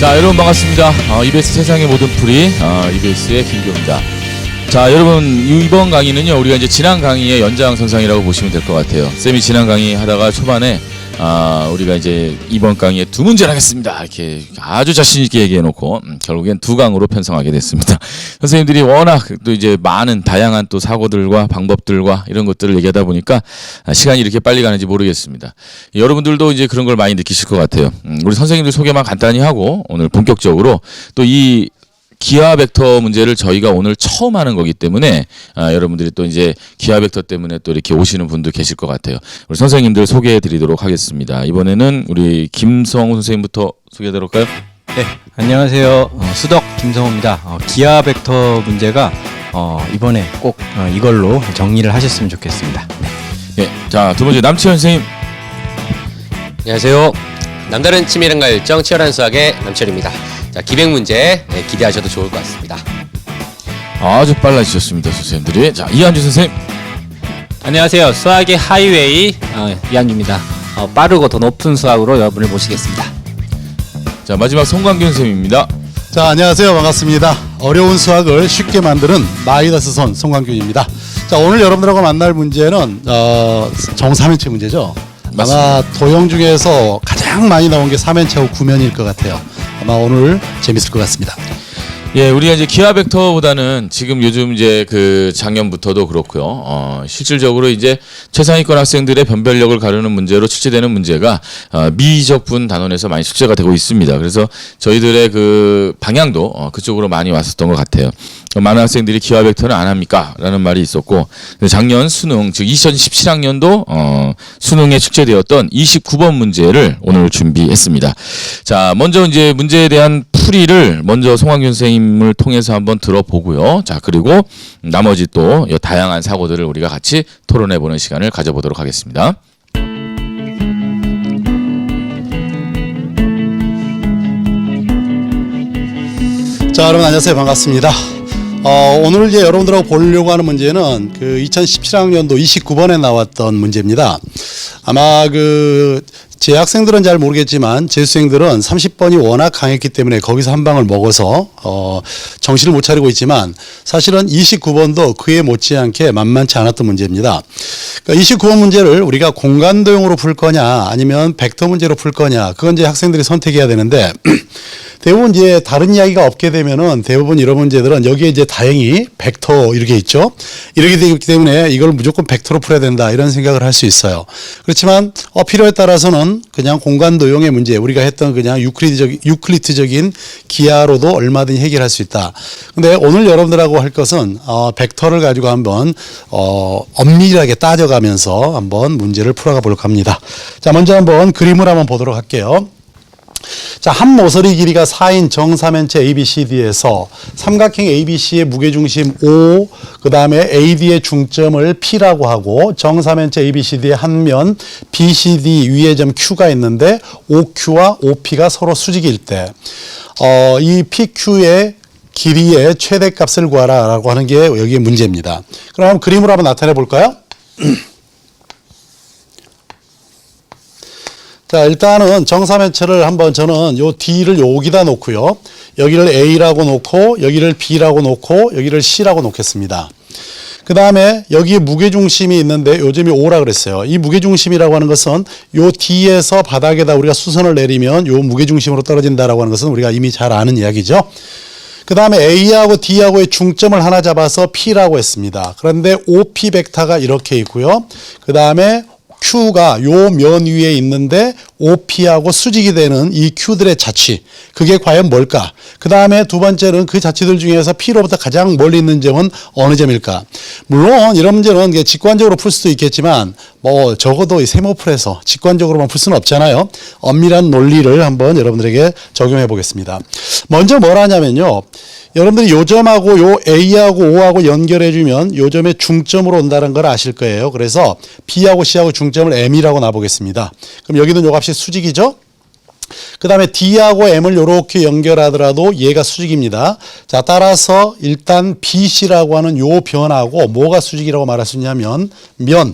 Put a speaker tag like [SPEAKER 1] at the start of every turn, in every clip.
[SPEAKER 1] 자, 여러분 반갑습니다. EBS 세상의 모든 풀이 EBS의 김교입니다. 자, 여러분 이번 강의는요, 우리가 이제 지난 강의의 연장선상이라고 보시면 될 것 같아요. 쌤이 지난 강의 하다가 초반에 우리가 이제 이번 강의에 두 문제를 하겠습니다, 이렇게 아주 자신 있게 얘기해놓고 결국엔 두 강으로 편성하게 됐습니다. 선생님들이 워낙 또 이제 많은 다양한 또 사고들과 방법들과 이런 것들을 얘기하다 보니까 시간이 이렇게 빨리 가는지 모르겠습니다. 여러분들도 이제 그런 걸 많이 느끼실 것 같아요. 우리 선생님들 소개만 간단히 하고 오늘 본격적으로 또 이 기하 벡터 문제를 저희가 오늘 처음 하는 거기 때문에 여러분들이 또 이제 기하 벡터 때문에 또 이렇게 오시는 분도 계실 것 같아요. 우리 선생님들 소개해 드리도록 하겠습니다. 이번에는 우리 김성우 선생님부터 소개해 드릴까요?
[SPEAKER 2] 네, 안녕하세요. 수덕 김성호입니다. 기하 벡터 문제가 이번에 꼭 이걸로 정리를 하셨으면 좋겠습니다. 네.
[SPEAKER 1] 네, 자, 두 번째 남치현 선생님.
[SPEAKER 3] 안녕하세요. 남다른 치밀한 열정 치열한 수학의 남철입니다. 자, 기백 문제 기대하셔도 좋을 것 같습니다.
[SPEAKER 1] 아주 빨라지셨습니다, 선생님들이. 자, 이한주 선생님.
[SPEAKER 4] 안녕하세요. 수학의 하이웨이 이한주입니다. 빠르고 더 높은 수학으로 여러분을 모시겠습니다.
[SPEAKER 1] 자, 마지막 송광균 선생님입니다.
[SPEAKER 5] 자, 안녕하세요. 반갑습니다. 어려운 수학을 쉽게 만드는 마이너스 선 송광균입니다. 자, 오늘 여러분들하고 만날 문제는 정삼면체 문제죠.
[SPEAKER 1] 맞습니다.
[SPEAKER 5] 아마 도형 중에서 가장 많이 나온 게 삼면체하고 구면일 것 같아요. 아마 오늘 재밌을 것 같습니다.
[SPEAKER 1] 예, 우리가 이제 기하 벡터보다는 지금 요즘 이제 그 작년부터도 그렇고요. 실질적으로 이제 최상위권 학생들의 변별력을 가르는 문제로 출제되는 문제가 미적분 단원에서 많이 출제가 되고 있습니다. 그래서 저희들의 그 방향도 그쪽으로 많이 왔었던 것 같아요. 많은 학생들이 기하 벡터는 안 합니까? 라는 말이 있었고, 작년 수능, 즉 2017학년도 수능에 출제되었던 29번 문제를 오늘 준비했습니다. 자, 먼저 이제 문제에 대한 풀이를 먼저 송광균 선생님을 통해서 한번 들어보고요. 자, 그리고 나머지 또 다양한 사고들을 우리가 같이 토론해보는 시간을 가져보도록 하겠습니다.
[SPEAKER 5] 자, 여러분 안녕하세요. 반갑습니다. 오늘 이제 여러분들하고 보려고 하는 문제는 그 2017학년도 29번에 나왔던 문제입니다. 아마 제 학생들은 잘 모르겠지만 재수생들은 30번이 워낙 강했기 때문에 거기서 한 방을 먹어서 정신을 못 차리고 있지만 사실은 29번도 그에 못지않게 만만치 않았던 문제입니다. 그러니까 29번 문제를 우리가 공간도형으로 풀 거냐 아니면 벡터 문제로 풀 거냐, 그건 이제 학생들이 선택해야 되는데 대부분 이제 다른 이야기가 없게 되면은 대부분 이런 문제들은 여기에 이제 다행히 벡터 이렇게 있죠. 이렇게 되기 때문에 이걸 무조건 벡터로 풀어야 된다 이런 생각을 할 수 있어요. 그렇지만 필요에 따라서는 그냥 공간 도형의 문제, 우리가 했던 그냥 유클리드적인 기하로도 얼마든지 해결할 수 있다. 근데 오늘 여러분들하고 할 것은 벡터를 가지고 한번 엄밀하게 따져가면서 한번 문제를 풀어가 보려고 합니다. 자, 먼저 한번 그림을 한번 보도록 할게요. 자, 한 모서리 길이가 4인 정삼면체 ABCD에서 삼각형 ABC의 무게중심 O, 그 다음에 AD의 중점을 P라고 하고 정삼면체 ABCD의 한 면 BCD 위에 점 Q가 있는데 OQ와 OP가 서로 수직일 때 이 PQ의 길이의 최대값을 구하라라고 하는 게 여기에 문제입니다. 그럼 그림으로 한번 나타내 볼까요? 자, 일단은 정삼면체를 한번 저는 요 D를 여기다 놓고요. 여기를 A라고 놓고 여기를 B라고 놓고 여기를 C라고 놓겠습니다. 그 다음에 여기에 무게중심이 있는데 요점이 O라 그랬어요. 이 무게중심이라고 하는 것은 요 D에서 바닥에다 우리가 수선을 내리면 요 무게중심으로 떨어진다라고 하는 것은 우리가 이미 잘 아는 이야기죠. 그 다음에 A하고 D하고의 중점을 하나 잡아서 P라고 했습니다. 그런데 OP 벡터가 이렇게 있고요. 그 다음에 Q가 요 면 위에 있는데 OP하고 수직이 되는 이 Q들의 자취, 그게 과연 뭘까? 그 다음에 두 번째는 그 자취들 중에서 P로부터 가장 멀리 있는 점은 어느 점일까? 물론 이런 문제는 직관적으로 풀 수도 있겠지만 적어도 이 세모풀에서 직관적으로만 풀 수는 없잖아요. 엄밀한 논리를 한번 여러분들에게 적용해 보겠습니다. 먼저 뭘 하냐면요, 여러분들이 요 점하고 요 A하고 O하고 연결해주면 요 점의 중점으로 온다는 걸 아실 거예요. 그래서 B하고 C하고 중점을 M이라고 놔보겠습니다. 그럼 여기는 요 값이 수직이죠? 그 다음에 D하고 M을 이렇게 연결하더라도 얘가 수직입니다. 자, 따라서 일단 BC라고 하는 요 변하고 뭐가 수직이라고 말할 수 있냐면 면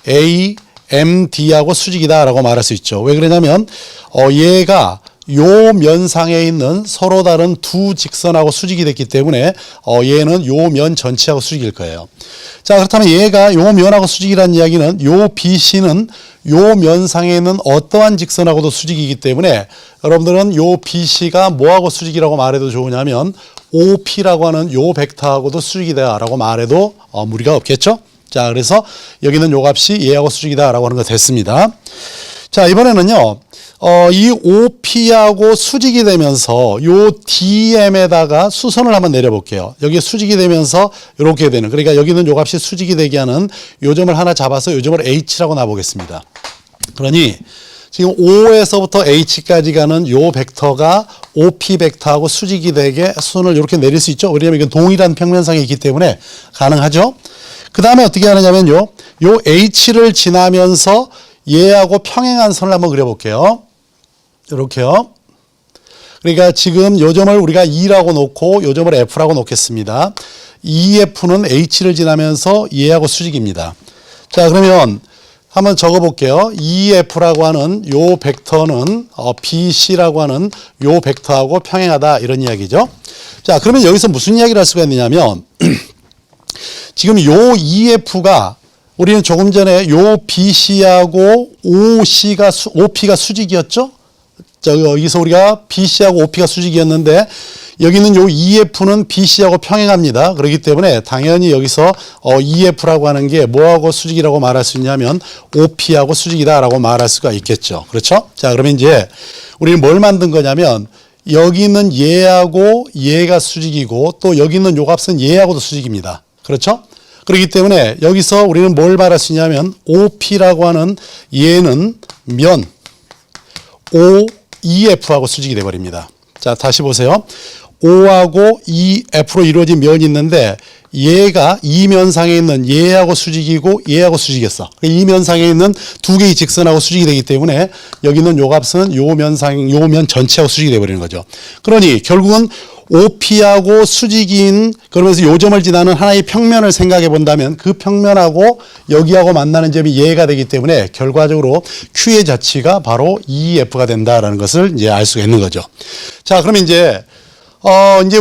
[SPEAKER 5] A, MD하고 수직이다라고 말할 수 있죠. 왜 그러냐면 얘가 요 면상에 있는 서로 다른 두 직선하고 수직이 됐기 때문에 얘는 요 면 전체하고 수직일 거예요. 자, 그렇다면 얘가 요 면하고 수직이라는 이야기는 요 BC는 요 면상에 있는 어떠한 직선하고도 수직이기 때문에 여러분들은 요 BC가 뭐하고 수직이라고 말해도 좋으냐면 OP라고 하는 요 벡터하고도 수직이다 라고 말해도 무리가 없겠죠. 자, 그래서 여기는 요 값이 얘하고 수직이다 라고 하는 거 됐습니다. 자, 이번에는요. 이 OP하고 수직이 되면서 요 DM에다가 수선을 한번 내려볼게요. 여기에 수직이 되면서 이렇게 되는, 그러니까 여기는 요 값이 수직이 되게 하는 요 점을 하나 잡아서 요 점을 H라고 놔보겠습니다. 그러니 지금 O에서부터 H까지 가는 요 벡터가 OP 벡터하고 수직이 되게 수선을 이렇게 내릴 수 있죠. 왜냐하면 이건 동일한 평면상에 있기 때문에 가능하죠. 그 다음에 어떻게 하느냐면요. 요 H를 지나면서 얘하고 평행한 선을 한번 그려볼게요. 이렇게요. 그러니까 지금 요 점을 우리가 E라고 놓고 요 점을 F라고 놓겠습니다. EF는 H를 지나면서 얘하고 수직입니다. 자, 그러면 한번 적어볼게요. EF라고 하는 요 벡터는 BC라고 하는 요 벡터하고 평행하다 이런 이야기죠. 자, 그러면 여기서 무슨 이야기를 할 수가 있느냐면 지금 요 EF가 우리는 조금 전에 요 BC하고 OP가 수직이었죠? 자, 여기서 우리가 BC하고 OP가 수직이었는데 여기는 요 EF는 BC하고 평행합니다. 그렇기 때문에 당연히 여기서 EF라고 하는 게 뭐하고 수직이라고 말할 수 있냐면 OP하고 수직이다라고 말할 수가 있겠죠. 그렇죠? 자, 그러면 이제 우리는 뭘 만든 거냐면 여기 있는 얘하고 얘가 수직이고 또 여기 있는 요 값은 얘하고도 수직입니다. 그렇죠? 그렇기 때문에 여기서 우리는 뭘 말할 수 있냐면 OP라고 하는 얘는 면 OEF하고 수직이 돼버립니다. 자, 다시 보세요. O하고 EF로 이루어진 면이 있는데 얘가 이 면상에 있는 얘하고 수직이고 얘하고 수직이었어. 이 면상에 있는 두 개의 직선하고 수직이 되기 때문에 여기는 요 값은 요 면 전체하고 수직이 돼버리는 거죠. 그러니 결국은 OP하고 수직인 그러면서 요 점을 지나는 하나의 평면을 생각해 본다면 그 평면하고 여기하고 만나는 점이 얘가 되기 때문에 결과적으로 Q의 자치가 바로 EF가 된다라는 것을 이제 알 수가 있는 거죠. 자, 그러면 이제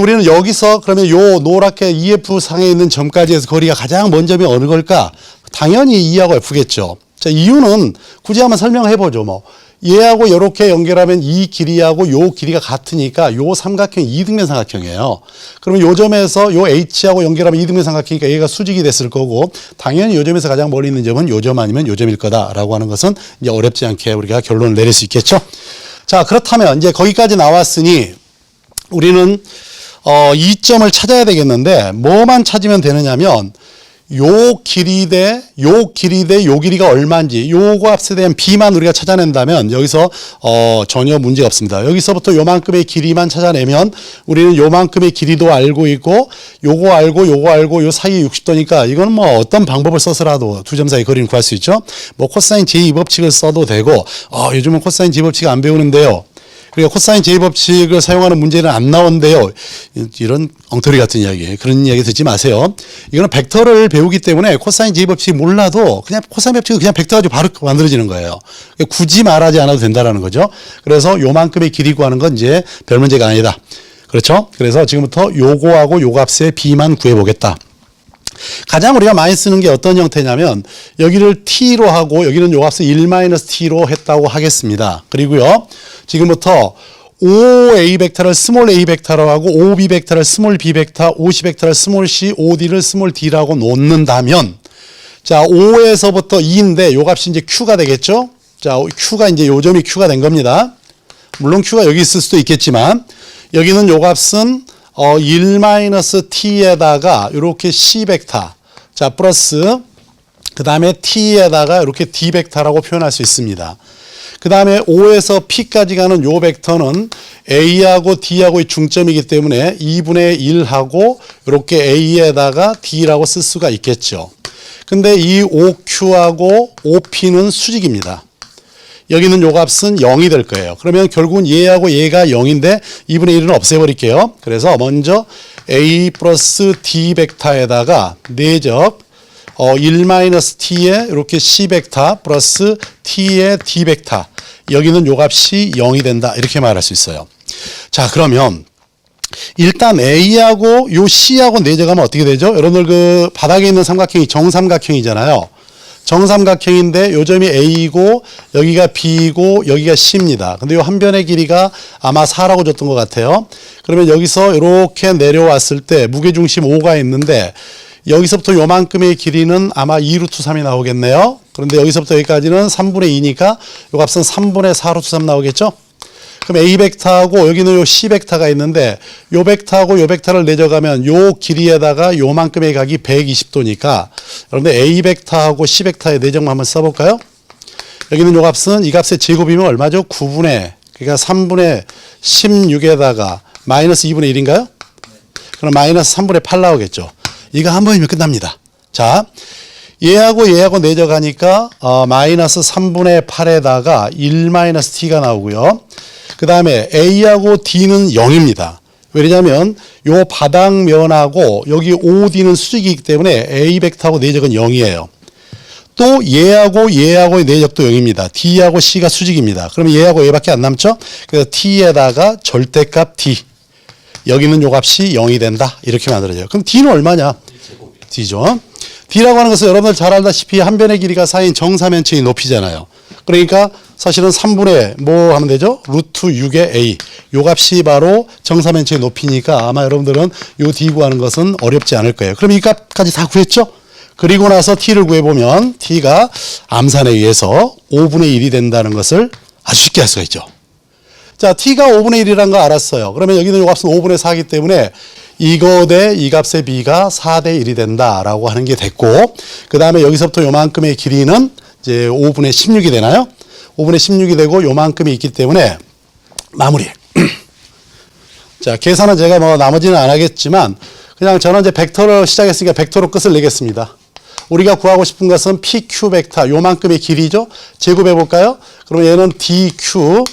[SPEAKER 5] 우리는 여기서 그러면 요 노랗게 EF 상에 있는 점까지 해서 거리가 가장 먼 점이 어느 걸까? 당연히 E하고 F겠죠. 자, 이유는 굳이 한번 설명해 보죠. 뭐 얘하고 이렇게 연결하면 이 길이하고 요 길이가 같으니까 요 삼각형 이등변 삼각형이에요. 그러면 요 점에서 요 H하고 연결하면 이등변 삼각형이니까 얘가 수직이 됐을 거고 당연히 요 점에서 가장 멀리 있는 점은 요 점 아니면 요 점일 거다라고 하는 것은 이제 어렵지 않게 우리가 결론을 내릴 수 있겠죠. 자, 그렇다면 이제 거기까지 나왔으니 우리는 이 점을 찾아야 되겠는데 뭐만 찾으면 되느냐면 요 길이 대 요 길이가 얼마인지 요 값에 대한 B만 우리가 찾아낸다면 여기서 전혀 문제가 없습니다. 여기서부터 요만큼의 길이만 찾아내면 우리는 요만큼의 길이도 알고 있고 요거 알고 요 사이에 60도니까 이건 뭐 어떤 방법을 써서라도 두 점 사이 거리를 구할 수 있죠. 뭐 코사인 제2법칙을 써도 되고 요즘은 코사인 제2법칙 안 배우는데요. 그리고 코사인 제2법칙을 사용하는 문제는 안 나오는데요. 이런 엉터리 같은 이야기, 그런 이야기 듣지 마세요. 이거는 벡터를 배우기 때문에 코사인 제2법칙 몰라도 그냥 코사인 법칙은 그냥 벡터 가지고 바로 만들어지는 거예요. 굳이 말하지 않아도 된다는 거죠. 그래서 요만큼의 길이 구하는 건 이제 별 문제가 아니다. 그렇죠? 그래서 지금부터 요거하고 요 값의 B만 구해보겠다. 가장 우리가 많이 쓰는 게 어떤 형태냐면 여기를 T로 하고 여기는 요 값을 1-T로 했다고 하겠습니다. 그리고요. 지금부터 OA 벡터를 스몰 a 벡터로 하고 OB 벡터를 스몰 b 벡터, OC 벡터를 스몰 c, OD를 스몰 d라고 놓는다면 자, O에서부터 2인데 요 값이 이제 Q가 되겠죠? 자, Q가 이제 요 점이 Q가 된 겁니다. 물론 Q가 여기 있을 수도 있겠지만 여기는 요 값은 1-t에다가 이렇게 c 벡터, 자, 플러스 그 다음에 t에다가 이렇게 d 벡터라고 표현할 수 있습니다. 그 다음에 O에서 P까지 가는 요 벡터는 A하고 D하고의 중점이기 때문에 2분의 1하고 이렇게 A에다가 D라고 쓸 수가 있겠죠. 근데 이 OQ하고 OP는 수직입니다. 여기는 요 값은 0이 될 거예요. 그러면 결국은 얘하고 얘가 0인데 2분의 1은 없애버릴게요. 그래서 먼저 A 플러스 D 벡터에다가 내적 1-t에 이렇게 C 벡터 플러스 T의 D 벡터 여기는 요 값이 0이 된다. 이렇게 말할 수 있어요. 자, 그러면 일단 A하고 요 C하고 내적하면 어떻게 되죠? 여러분들 그 바닥에 있는 삼각형이 정삼각형이잖아요. 정삼각형인데 요 점이 A이고 여기가 B이고 여기가 C입니다. 근데 요 한 변의 길이가 아마 4라고 줬던 것 같아요. 그러면 여기서 이렇게 내려왔을 때 무게중심 5가 있는데 여기서부터 요만큼의 길이는 아마 2루트 3이 나오겠네요. 그런데 여기서부터 여기까지는 3분의 2니까 요 값은 3분의 4루트 3 나오겠죠? 그럼 A 벡터하고 여기는 요 C 벡터가 있는데 요 벡터하고 요 벡터를 내려가면 요 길이에다가 요만큼의 각이 120도니까 여러분들 A 벡터하고 C 벡터의 내적만 한번 써볼까요? 여기는 요 값은 이 값의 제곱이면 얼마죠? 9분의 그러니까 3분의 16에다가 마이너스 2분의 1인가요? 그럼 마이너스 3분의 8 나오겠죠. 이거 한 번이면 끝납니다. 자, 얘하고 내적하니까 마이너스 3분의 8에다가 1 마이너스 t가 나오고요. 그 다음에 A하고 D는 0입니다. 왜냐하면 요 바닥면하고 여기 OD는 수직이기 때문에 A 벡터하고 내적은 0이에요. 또 얘하고의 내적도 0입니다. D하고 C가 수직입니다. 그러면 얘하고 얘밖에 안 남죠? 그래서 T에다가 절대값 D. 여기는 요 값이 0이 된다. 이렇게 만들어져요. 그럼 D는 얼마냐? D죠. D라고 하는 것은 여러분들 잘 알다시피 한 변의 길이가 쌓인 정사면체의 높이잖아요. 그러니까 사실은 3분의 뭐 하면 되죠? 루트 6의 A. 요 값이 바로 정사면체의 높이니까 아마 여러분들은 요 D 구하는 것은 어렵지 않을 거예요. 그럼 이 값까지 다 구했죠? 그리고 나서 T를 구해보면 T가 암산에 의해서 5분의 1이 된다는 것을 아주 쉽게 할 수가 있죠. 자, T가 5분의 1이라는 거 알았어요. 그러면 여기는 요 값은 5분의 4이기 때문에 이거 대 이 값의 B가 4대 1이 된다라고 하는 게 됐고, 그 다음에 여기서부터 요만큼의 길이는 이제 5분의 16이 되나요? 5분의 16이 되고 요만큼이 있기 때문에 마무리. 자, 계산은 제가 뭐 나머지는 안 하겠지만 그냥 저는 이제 벡터를 시작했으니까 벡터로 끝을 내겠습니다. 우리가 구하고 싶은 것은 PQ 벡터, 요만큼의 길이죠. 제곱해 볼까요? 그럼 얘는 DQ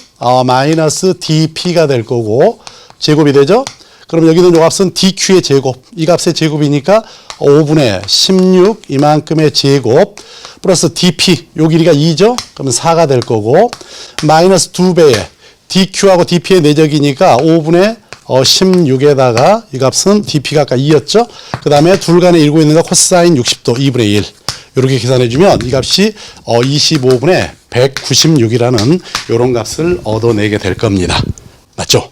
[SPEAKER 5] 마이너스 DP가 될 거고 제곱이 되죠. 그럼 여기는 요 값은 DQ의 제곱, 이 값의 제곱이니까 5분의 16 이만큼의 제곱 플러스 DP, 요 길이가 2죠. 그러면 4가 될 거고 마이너스 2배의 DQ하고 DP의 내적이니까 5분의 16에다가 이 값은 DP가 아까 2였죠. 그 다음에 둘 간에 일고 있는 거 코사인 60도 2분의 1. 이렇게 계산해주면 이 값이 25분의 196이라는 이런 값을 얻어내게 될 겁니다. 맞죠?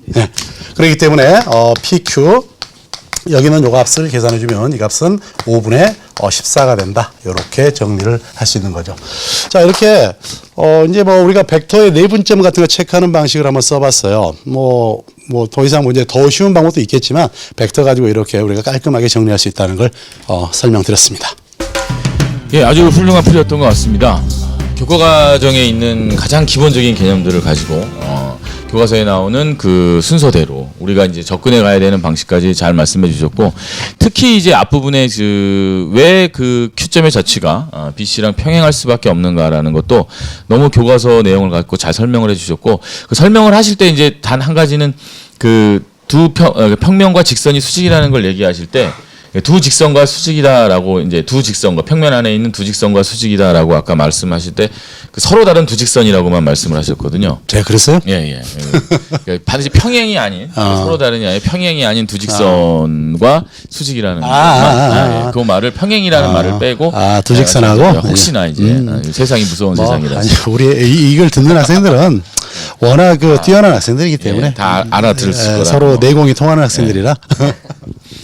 [SPEAKER 5] 네. 그렇기 때문에 PQ 여기는 요 값을 계산해주면 이 값은 5분의 14가 된다. 이렇게 정리를 할 수 있는 거죠. 자, 이렇게 이제 뭐 우리가 벡터의 내분점 같은 거 체크하는 방식을 한번 써봤어요. 뭐 더 이상 뭐 이제 더 쉬운 방법도 있겠지만 벡터 가지고 이렇게 우리가 깔끔하게 정리할 수 있다는 걸 설명드렸습니다.
[SPEAKER 1] 예, 아주 훌륭한 풀이였던 것 같습니다. 교과 과정에 있는 가장 기본적인 개념들을 가지고 교과서에 나오는 그 순서대로 우리가 이제 접근해 가야 되는 방식까지 잘 말씀해 주셨고, 특히 이제 앞부분에 왜 그 Q점의 자취가 BC랑 평행할 수밖에 없는가라는 것도 너무 교과서 내용을 갖고 잘 설명을 해 주셨고, 그 설명을 하실 때 이제 단 한 가지는 그 평면과 직선이 수직이라는 걸 얘기하실 때 두 직선과 수직이다라고, 이제 두 직선과 평면 안에 있는 두 직선과 수직이다라고 아까 말씀하실 때 그 서로 다른 두 직선이라고만 말씀을 하셨거든요.
[SPEAKER 5] 제가 그랬어요?
[SPEAKER 1] 예. 그러니까 반드시 평행이 아닌 서로 다른이 아니라 평행이 아닌 두 직선과 수직이라는 말, 그 말을 평행이라는 말을 빼고
[SPEAKER 5] 두 직선하고
[SPEAKER 1] 혹시나 이제 세상이 무서운 세상이라서
[SPEAKER 5] 아니, 우리 이걸 듣는 학생들은 워낙 그 뛰어난 학생들이기 때문에
[SPEAKER 1] 다 알아들을 수 있고
[SPEAKER 5] 서로 내공이 통하는 학생들이라.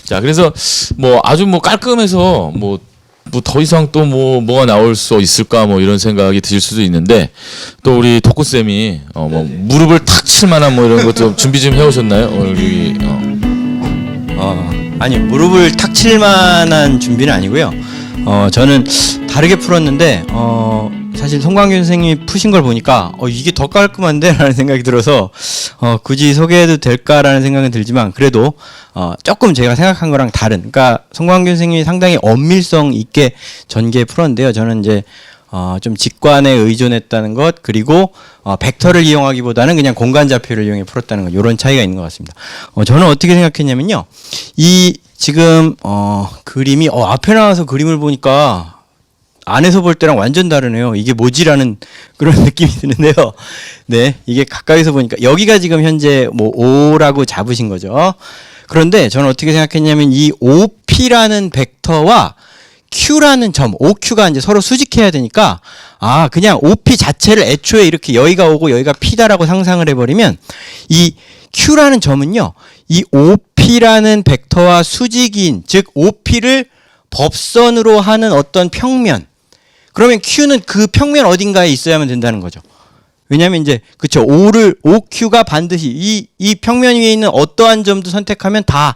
[SPEAKER 1] 자, 그래서 뭐 아주 뭐 깔끔해서 뭐 더 이상 또 뭐가 나올 수 있을까 뭐 이런 생각이 드실 수도 있는데, 또 우리 덕구 쌤이 뭐 무릎을 탁 칠 만한 뭐 이런 것 좀 준비 좀 해오셨나요? 우리
[SPEAKER 2] 아니, 무릎을 탁 칠 만한 준비는 아니고요. 저는 다르게 풀었는데 사실 송광규 선생님이 푸신 걸 보니까 이게 더 깔끔한데? 라는 생각이 들어서 굳이 소개해도 될까라는 생각은 들지만, 그래도 조금 제가 생각한 거랑 다른, 그러니까 송광규 선생님이 상당히 엄밀성 있게 전개 풀었는데요. 저는 이제 좀 직관에 의존했다는 것, 그리고 벡터를 이용하기보다는 그냥 공간 좌표를 이용해 풀었다는 것, 이런 차이가 있는 것 같습니다. 저는 어떻게 생각했냐면요, 이 지금 그림이 앞에 나와서 그림을 보니까 안에서 볼 때랑 완전 다르네요. 이게 뭐지라는 그런 느낌이 드는데요. 네, 이게 가까이서 보니까 여기가 지금 현재 뭐 O라고 잡으신 거죠. 그런데 저는 어떻게 생각했냐면 이 OP라는 벡터와 Q라는 점, OQ가 이제 서로 수직해야 되니까 그냥 OP 자체를 애초에 이렇게 여기가 오고 여기가 P다라고 상상을 해버리면 이 Q라는 점은요, 이 OP라는 벡터와 수직인, 즉 OP를 법선으로 하는 어떤 평면. 그러면 Q는 그 평면 어딘가에 있어야만 된다는 거죠. 왜냐하면 이제 그쵸, OQ가 반드시 이 평면 위에 있는 어떠한 점도 선택하면 다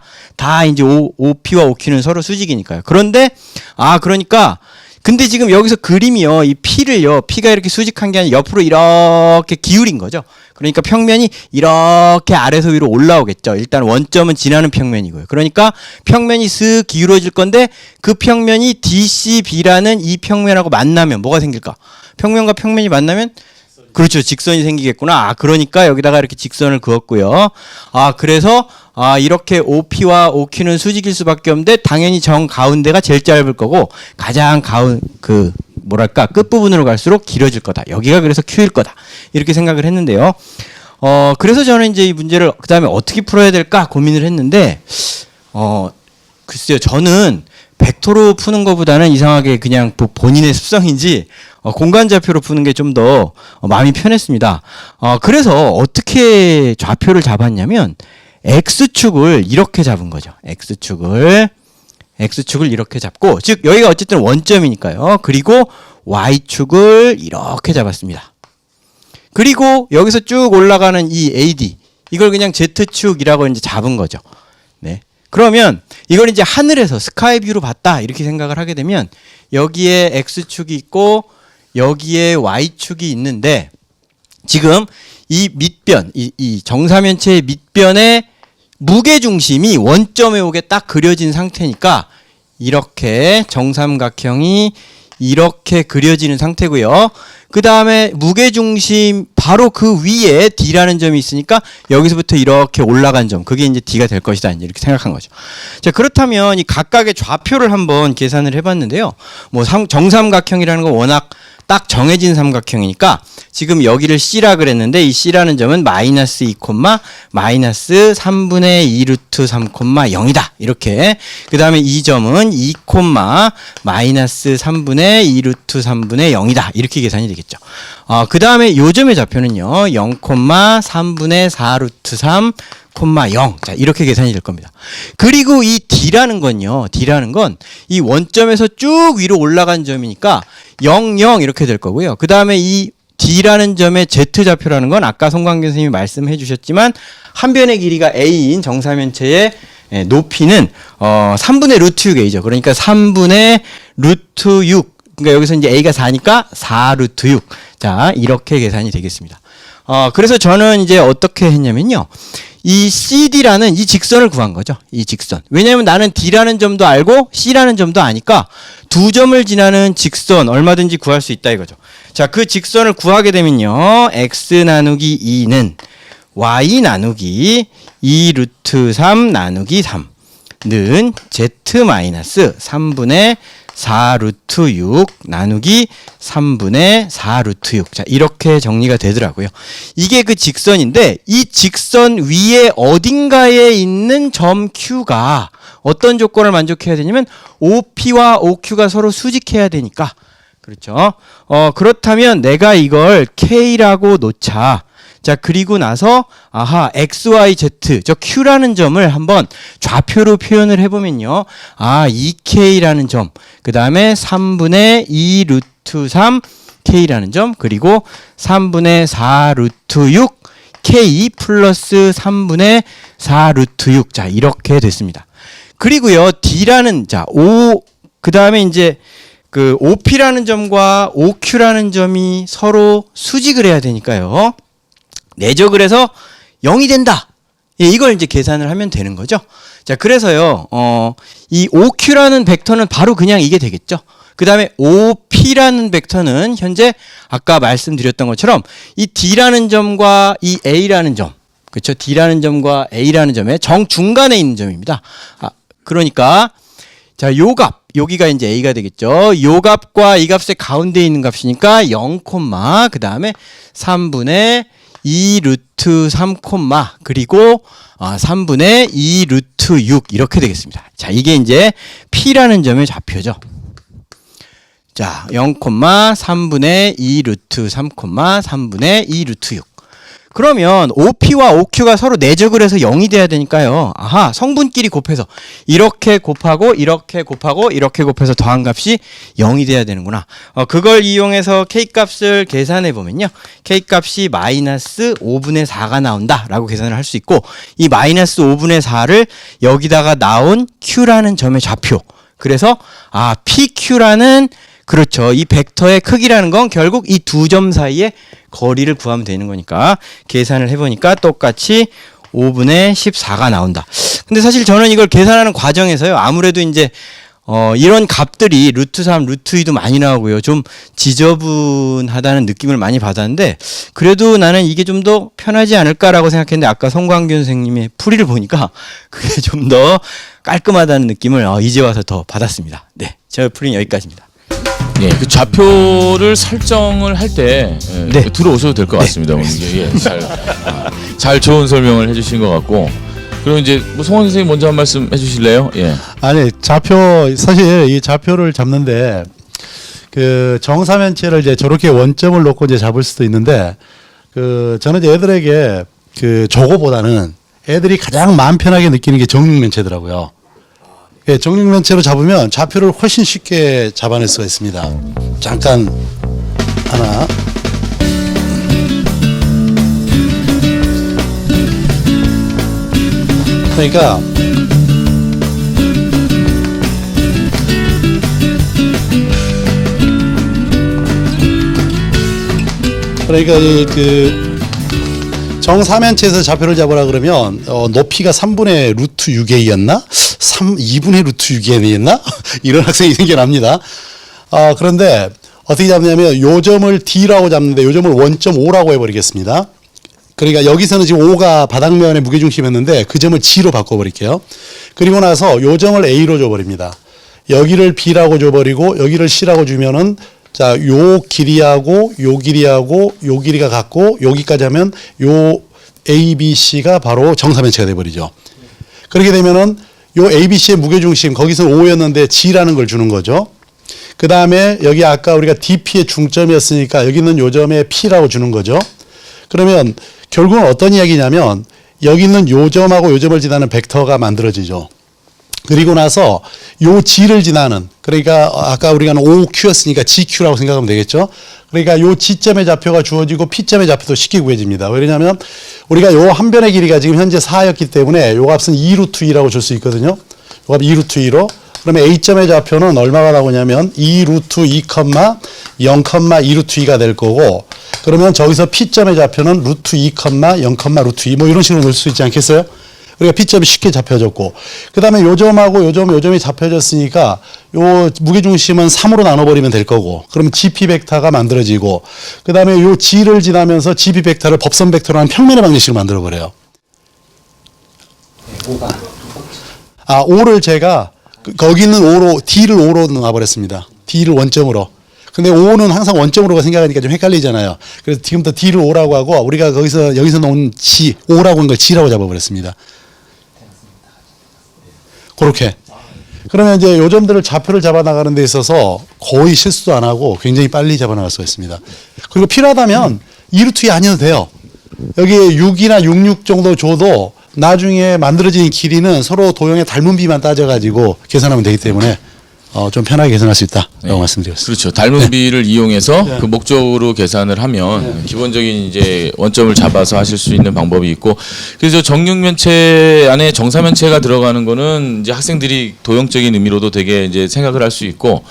[SPEAKER 2] 이제 OP와 OQ는 서로 수직이니까요. 그런데 그러니까 근데 지금 여기서 그림이요, 이 P가 이렇게 수직한 게 아니라 옆으로 이렇게 기울인 거죠. 그러니까 평면이 이렇게 아래서 위로 올라오겠죠. 일단 원점은 지나는 평면이고요. 그러니까 평면이 쓱 기울어질 건데 그 평면이 DCB라는 이 평면하고 만나면 뭐가 생길까? 평면과 평면이 만나면 그렇죠, 직선이 생기겠구나. 그러니까 여기다가 이렇게 직선을 그었고요. 그래서 이렇게 OP와 OQ는 수직일 수밖에 없는데 당연히 정 가운데가 제일 짧을 거고 가장 끝부분으로 갈수록 길어질 거다. 여기가 그래서 Q일 거다. 이렇게 생각을 했는데요. 그래서 저는 이제 이 문제를 그다음에 어떻게 풀어야 될까 고민을 했는데 글쎄요, 저는 벡터로 푸는 것보다는 이상하게 그냥 본인의 습성인지 공간 좌표로 푸는 게 좀 더 마음이 편했습니다. 그래서 어떻게 좌표를 잡았냐면 X축을 이렇게 잡은 거죠. X축을 이렇게 잡고, 즉 여기가 어쨌든 원점이니까요. 그리고 Y축을 이렇게 잡았습니다. 그리고 여기서 쭉 올라가는 이 AD, 이걸 그냥 Z축이라고 이제 잡은 거죠. 네. 그러면 이걸 이제 하늘에서 스카이 뷰로 봤다 이렇게 생각을 하게 되면 여기에 X축이 있고 여기에 Y축이 있는데 지금 이 밑변, 이 정사면체의 밑변에 무게중심이 원점에 오게 딱 그려진 상태니까 이렇게 정삼각형이 이렇게 그려지는 상태고요. 그 다음에 무게중심 바로 그 위에 D라는 점이 있으니까 여기서부터 이렇게 올라간 점, 그게 이제 D가 될 것이다 이렇게 생각한 거죠. 자, 그렇다면 이 각각의 좌표를 한번 계산을 해봤는데요. 뭐 정삼각형이라는 건 워낙 딱 정해진 삼각형이니까 지금 여기를 C라 그랬는데 이 C라는 점은 마이너스 2, 마이너스 3분의 2 루트 3, 0이다. 이렇게. 그 다음에 이 점은 2, 마이너스 3분의 2 루트 3분의 0이다. 이렇게 계산이 되겠죠. 그 다음에 요 점의 좌표는요. 0, 3분의 4 루트 3, 0. 자, 이렇게 계산이 될 겁니다. 그리고 이 D라는 건요. D라는 건 이 원점에서 쭉 위로 올라간 점이니까 0, 0 이렇게 될 거고요. 그 다음에 이 D라는 점의 Z좌표라는 건 아까 송광균 선생님이 말씀해 주셨지만 한 변의 길이가 A인 정사면체의 높이는 3분의 루트 6A죠. 그러니까 3분의 루트 6. 그러니까 여기서 이제 A가 4니까 4 루트 6. 자, 이렇게 계산이 되겠습니다. 그래서 저는 이제 어떻게 했냐면요. 이 CD라는 이 직선을 구한 거죠. 이 직선. 왜냐하면 나는 D라는 점도 알고 C라는 점도 아니까 두 점을 지나는 직선 얼마든지 구할 수 있다 이거죠. 자, 그 직선을 구하게 되면요. X 나누기 2는 Y 나누기 2 루트 3 나누기 3는 Z 마이너스 3분의 4 루트 6 나누기 3분의 4 루트 6. 자, 이렇게 정리가 되더라고요. 이게 그 직선인데 이 직선 위에 어딘가에 있는 점 Q가 어떤 조건을 만족해야 되냐면 OP와 OQ가 서로 수직해야 되니까. 그렇죠. 그렇다면 내가 이걸 K라고 놓자. 자, 그리고 나서 X, Y, Z 저 Q라는 점을 한번 좌표로 표현을 해보면요. 2K라는 점, 그 다음에 3분의 2 루트 3 K라는 점, 그리고 3분의 4 루트 6 K 플러스 3분의 4 루트 6. 자, 이렇게 됐습니다. 그리고요, D라는, 그 다음에 이제 그 OP라는 점과 OQ라는 점이 서로 수직을 해야 되니까요. 내적을 해서 0이 된다. 이걸 이제 계산을 하면 되는 거죠. 자, 그래서요, 이 OQ라는 벡터는 바로 그냥 이게 되겠죠. 그 다음에 OP라는 벡터는 현재 아까 말씀드렸던 것처럼 이 D라는 점과 이 A라는 점, 그렇죠? D라는 점과 A라는 점의 정중간에 있는 점입니다. 그러니까, 자, 요 값. 여기가 이제 A가 되겠죠. 요 값과 이 값의 가운데 있는 값이니까 0, 그 다음에 3분의 2 루트 3, 그리고 3분의 2 루트 6 이렇게 되겠습니다. 자, 이게 이제 P라는 점의 좌표죠. 자, 0, 3분의 2 루트 3, 3분의 2 루트 6. 그러면 OP와 OQ가 서로 내적을 해서 0이 돼야 되니까요. 아하, 성분끼리 곱해서 이렇게 곱하고 이렇게 곱하고 이렇게 곱해서 더한 값이 0이 돼야 되는구나. 그걸 이용해서 K값을 계산해 보면요. K값이 마이너스 5분의 4가 나온다라고 계산을 할 수 있고, 이 마이너스 5분의 4를 여기다가 나온 Q라는 점의 좌표. 그래서 PQ라는, 그렇죠, 이 벡터의 크기라는 건 결국 이 두 점 사이의 거리를 구하면 되는 거니까 계산을 해보니까 똑같이 5분의 14가 나온다. 근데 사실 저는 이걸 계산하는 과정에서요, 아무래도 이제 이런 값들이 루트 3, 루트 2도 많이 나오고요, 좀 지저분하다는 느낌을 많이 받았는데, 그래도 나는 이게 좀 더 편하지 않을까라고 생각했는데, 아까 송광규 선생님의 풀이를 보니까 그게 좀 더 깔끔하다는 느낌을 이제 와서 더 받았습니다. 네, 저 풀이는 여기까지입니다.
[SPEAKER 1] 예, 그 좌표를 설정을 할 때
[SPEAKER 2] 네.
[SPEAKER 1] 들어오셔도 될 것 같습니다. 오늘 이제 잘 좋은 설명을 해주신 것 같고, 그리고 이제 뭐 송원 선생님 먼저 한 말씀 해주실래요? 예.
[SPEAKER 5] 아니, 좌표, 사실 이 좌표를 잡는데 그 정사면체를 이제 저렇게 원점을 놓고 이제 잡을 수도 있는데, 저는 이제 애들에게 저거보다는 애들이 가장 마음 편하게 느끼는 게 정육면체더라고요. 예, 정육면체로 잡으면 좌표를 훨씬 쉽게 잡아낼 수가 있습니다. 잠깐 하나. 그러니까 정사면체에서 좌표를 잡으라 그러면 높이가 3분의 루트 6a였나? 2분의 루트 6a였나? 이런 학생이 생겨납니다. 그런데 어떻게 잡냐면 요 점을 D라고 잡는데 요 점을 원점 O라고 해버리겠습니다. 그러니까 여기서는 지금 O가 바닥면의 무게중심이었는데 그 점을 G로 바꿔버릴게요. 그리고 나서 요 점을 A로 줘버립니다. 여기를 B라고 줘버리고 여기를 C라고 주면은, 자, 요 길이하고 요 길이하고 요 길이가 같고 여기까지 하면 요 A, B, C가 바로 정사면체가 돼버리죠. 그렇게 되면은 요 A, B, C의 무게중심, 거기서는 O였는데 G라는 걸 주는 거죠. 그 다음에 여기 아까 우리가 DP의 중점이었으니까 여기는 요 점에 P라고 주는 거죠. 그러면 결국은 어떤 이야기냐면 여기 있는 요 점하고 요 점을 지나는 벡터가 만들어지죠. 그리고 나서 요 G를 지나는, 그러니까 아까 우리가 OQ였으니까 GQ라고 생각하면 되겠죠. 그러니까 요 G점의 좌표가 주어지고 P점의 좌표도 쉽게 구해집니다. 왜냐하면 우리가 요 한 변의 길이가 지금 현재 4였기 때문에 요 값은 2루트 2라고 줄 수 있거든요. 요 값 2루트 2로. 그러면 A점의 좌표는 얼마가 나오냐면 2루트 2, 0, 2루트 2가 될 거고, 그러면 저기서 P점의 좌표는 루트 2, 0, 루트 2 뭐 이런 식으로 넣을 수 있지 않겠어요? 우리가 P점이 쉽게 잡혀졌고, 그 다음에 요 점하고 요 점이 잡혀졌으니까 요 무게중심은 3으로 나눠버리면 될 거고, 그러면 GP 벡터가 만들어지고, 그 다음에 요 G를 지나면서 GP 벡터를 법선 벡터로 한 평면의 방정식으로 만들어버려요. O를 제가 거기 있는 O로, D를 O로 놔버렸습니다. D를 원점으로. 근데 O는 항상 원점으로 생각하니까 좀 헷갈리잖아요. 그래서 지금부터 D를 O라고 하고, 우리가 여기서 나온 G, O라고 한 걸 G라고 잡아버렸습니다. 그렇게. 그러면 이제 요 점들을 좌표를 잡아 나가는 데 있어서 거의 실수도 안 하고 굉장히 빨리 잡아 나갈 수가 있습니다. 그리고 필요하다면 2루트 2 아니어도 돼요. 여기에 6이나 66 정도 줘도 나중에 만들어진 길이는 서로 도형의 닮은 비만 따져가지고 계산하면 되기 때문에 좀 편하게 계산할 수 있다라고 말씀드렸습니다.
[SPEAKER 1] 그렇죠. 닮은 비를 이용해서 그 목적으로 계산을 하면 기본적인 이제 원점을 잡아서 하실 수 있는 방법이 있고, 그래서 정육면체 안에 정사면체가 들어가는 거는 이제 학생들이 도형적인 의미로도 되게 이제 생각을 할 수 있고,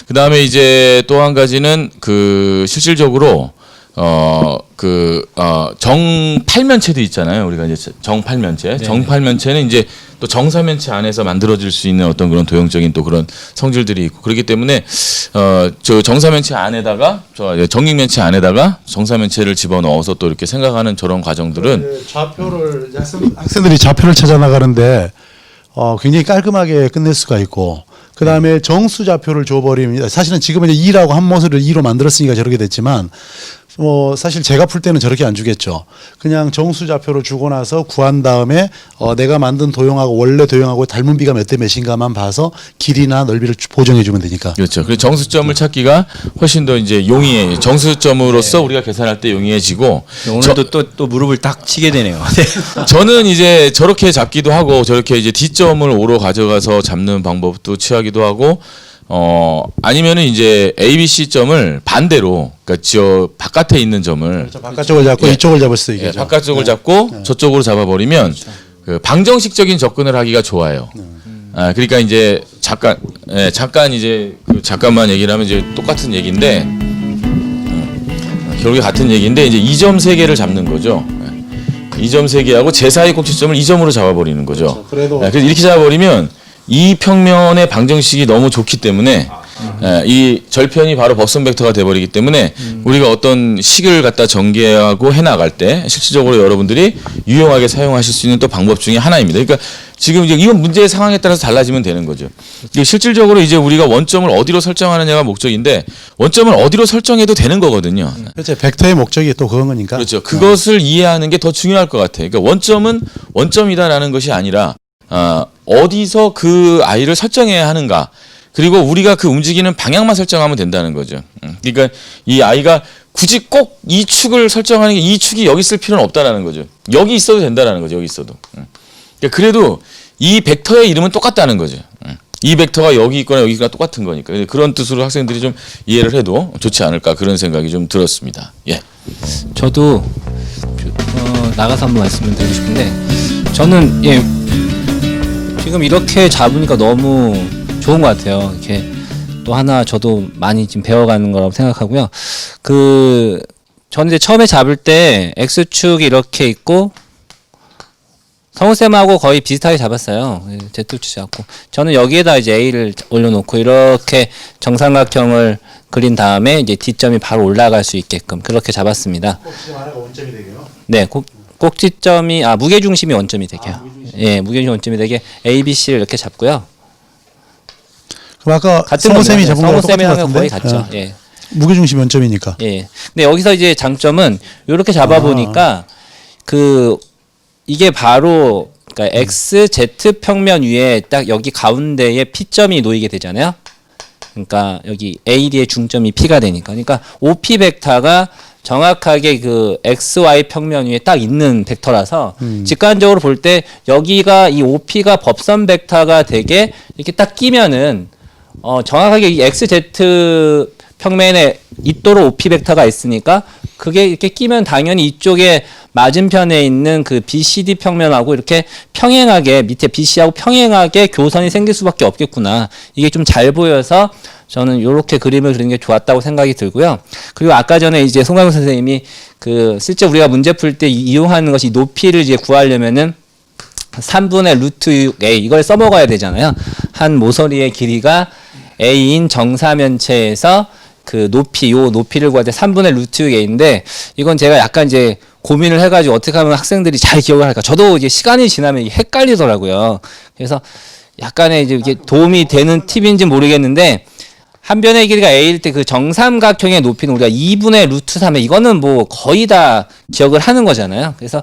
[SPEAKER 1] 그 다음에 이제 또 한 가지는 실질적으로 정팔면체도 있잖아요. 우리가 이제 정팔면체. 네네. 정팔면체는 이제 또 정사면체 안에서 만들어질 수 있는 어떤 그런 도형적인 또 그런 성질들이 있고, 그렇기 때문에 저 정사면체 안에다가 정육면체 안에다가 정사면체를 집어넣어서 또 이렇게 생각하는 저런 과정들은
[SPEAKER 5] 좌표를 학생들이 좌표를 찾아 나가는데 굉장히 깔끔하게 끝낼 수가 있고 그 다음에 정수 좌표를 줘버리면 사실은 지금은 이제 2라고 한 모습을 2로 만들었으니까 저렇게 됐지만 사실 제가 풀 때는 저렇게 안 주겠죠. 그냥 정수 좌표를 주고 나서 구한 다음에 내가 만든 도형하고 원래 도형하고 닮은 비가 몇 대 몇인가만 봐서 길이나 넓이를 보정해 주면 되니까.
[SPEAKER 1] 그렇죠. 그리고 정수점을 찾기가 훨씬 더 이제 용이해. 정수점으로서 우리가 계산할 때 용이해지고.
[SPEAKER 2] 오늘도 또 무릎을 딱 치게 되네요.
[SPEAKER 1] 저는 이제 저렇게 잡기도 하고 저렇게 이제 D점을 O로 가져가서 잡는 방법도 취하기도 하고 아니면은 이제 ABC 점을 반대로 그러니까 저 바깥에 있는 점을
[SPEAKER 5] 바깥쪽을 잡고 이쪽을 잡을 수도 있겠죠.
[SPEAKER 1] 바깥쪽을 잡고 저쪽으로 잡아버리면 그 방정식적인 접근을 하기가 좋아요. 그러니까 이제 잠깐 이제 잠깐만 얘기를 하면 이제 똑같은 얘기인데 결국에 같은 얘기인데 이제 2점 3개를 잡는 거죠. 2점 3개하고 제4의 꼭지점을 2점으로 잡아버리는 거죠.
[SPEAKER 5] 그래도
[SPEAKER 1] 그래서 이렇게 잡아버리면 이 평면의 방정식이 너무 좋기 때문에 이 절편이 바로 법선 벡터가 돼버리기 때문에 우리가 어떤 식을 갖다 전개하고 해나갈 때 실질적으로 여러분들이 유용하게 사용하실 수 있는 또 방법 중에 하나입니다. 그러니까 지금 이제 이건 문제의 상황에 따라서 달라지면 되는 거죠. 이게 실질적으로 이제 우리가 원점을 어디로 설정하느냐가 목적인데 원점을 어디로 설정해도 되는 거거든요.
[SPEAKER 5] 그렇죠. 벡터의 목적이 또 그런 거니까.
[SPEAKER 1] 그렇죠. 그것을 이해하는 게 더 중요할 것 같아요. 그러니까 원점은 원점이다라는 것이 아니라 어디서 그 아이를 설정해야 하는가. 그리고 우리가 그 움직이는 방향만 설정하면 된다는 거죠. 그러니까 이 아이가 굳이 꼭 이 축을 설정하는 게 이 축이 여기 있을 필요는 없다라는 거죠. 여기 있어도 된다라는 거죠. 여기 있어도. 그러니까 그래도 이 벡터의 이름은 똑같다는 거죠. 이 벡터가 여기 있거나 여기 있거나 똑같은 거니까. 그런 뜻으로 학생들이 좀 이해를 해도 좋지 않을까 그런 생각이 좀 들었습니다. 예.
[SPEAKER 4] 저도 나가서 한번 말씀을 드리고 싶은데 저는 지금 이렇게 잡으니까 너무 좋은 것 같아요. 이렇게 또 하나 저도 많이 지금 배워가는 거라고 생각하고요. 저는 이제 처음에 잡을 때 X축이 이렇게 있고 성우쌤하고 거의 비슷하게 잡았어요. Z축 잡고 저는 여기에다 이제 A를 올려놓고 이렇게 정삼각형을 그린 다음에 이제 D점이 바로 올라갈 수 있게끔 그렇게 잡았습니다.
[SPEAKER 5] 꼭지점 하나가 원점이 되게요.
[SPEAKER 4] 네, 꼭지점이 무게중심이 원점이 되게요. 예, 무게중심 원점이 되게 A, B, C를 이렇게 잡고요.
[SPEAKER 5] 그럼 아까
[SPEAKER 4] 같은
[SPEAKER 5] 성우쌤이 잡은 거랑 똑같은 것
[SPEAKER 4] 성우쌤이랑 거의
[SPEAKER 5] 같은데.
[SPEAKER 4] 같죠. 예.
[SPEAKER 5] 무게중심 원점이니까.
[SPEAKER 4] 예. 근데 여기서 이제 장점은 이렇게 잡아 보니까 이게 바로 그러니까 X, Z 평면 위에 딱 여기 가운데에 P점이 놓이게 되잖아요. 그러니까 여기 AD의 중점이 P가 되니까. 그러니까 OP 벡터가 정확하게 그 XY 평면 위에 딱 있는 벡터라서 직관적으로 볼 때 여기가 이 OP가 법선 벡터가 되게 이렇게 딱 끼면은 정확하게 이 XZ 평면에 있도록 OP 벡터가 있으니까 그게 이렇게 끼면 당연히 이쪽에 맞은편에 있는 그 BCD 평면하고 이렇게 평행하게 밑에 BC하고 평행하게 교선이 생길 수밖에 없겠구나. 이게 좀 잘 보여서 저는 이렇게 그림을 그리는 게 좋았다고 생각이 들고요. 그리고 아까 전에 이제 송강훈 선생님이 실제 우리가 문제 풀 때 이용하는 것이 높이를 이제 구하려면은 3분의 루트 A 이걸 써먹어야 되잖아요. 한 모서리의 길이가 A인 정사면체에서 요 높이를 구할 때 3분의 루트 A인데 이건 제가 약간 이제 고민을 해가지고 어떻게 하면 학생들이 잘 기억을 할까. 저도 이제 시간이 지나면 이게 헷갈리더라고요. 그래서 약간의 이제 이게 도움이 되는 팁인지 모르겠는데 한 변의 길이가 A일 때 그 정삼각형의 높이는 우리가 2분의 루트 3에 이거는 뭐 거의 다 기억을 하는 거잖아요. 그래서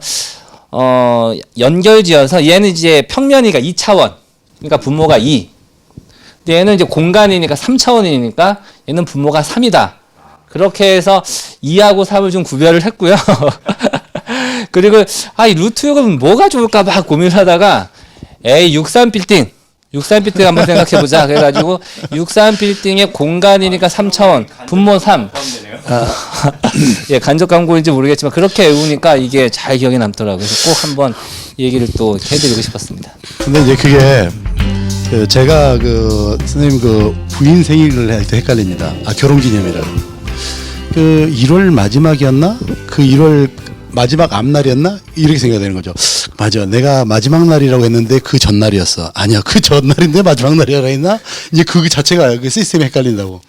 [SPEAKER 4] 연결지어서 얘는 이제 평면이니까 2차원. 그러니까 분모가 2. 근데 얘는 이제 공간이니까 3차원이니까 얘는 분모가 3이다. 그렇게 해서 2하고 3을 좀 구별을 했고요. 그리고 이 루트 6은 뭐가 좋을까 막 고민을 하다가 63빌딩 한번 생각해 보자. 그래가지고 63빌딩의 공간이니까 3차원, 분모 3. 예, 간접 광고인지 모르겠지만 그렇게 외우니까 이게 잘 기억에 남더라고요. 그래서 꼭 한번 이 얘기를 또 해드리고 싶었습니다.
[SPEAKER 5] 근데 이제 그게 제가 선생님 부인 생일을 할 때 헷갈립니다. 결혼기념이라고. 1월 마지막이었나? 1월 마지막 앞날이었나? 이렇게 생각되는 거죠. 맞아. 내가 마지막 날이라고 했는데 그 전날이었어. 아니야. 그 전날인데 마지막 날이라고 했나? 이제 그 자체가 그 시스템이 헷갈린다고.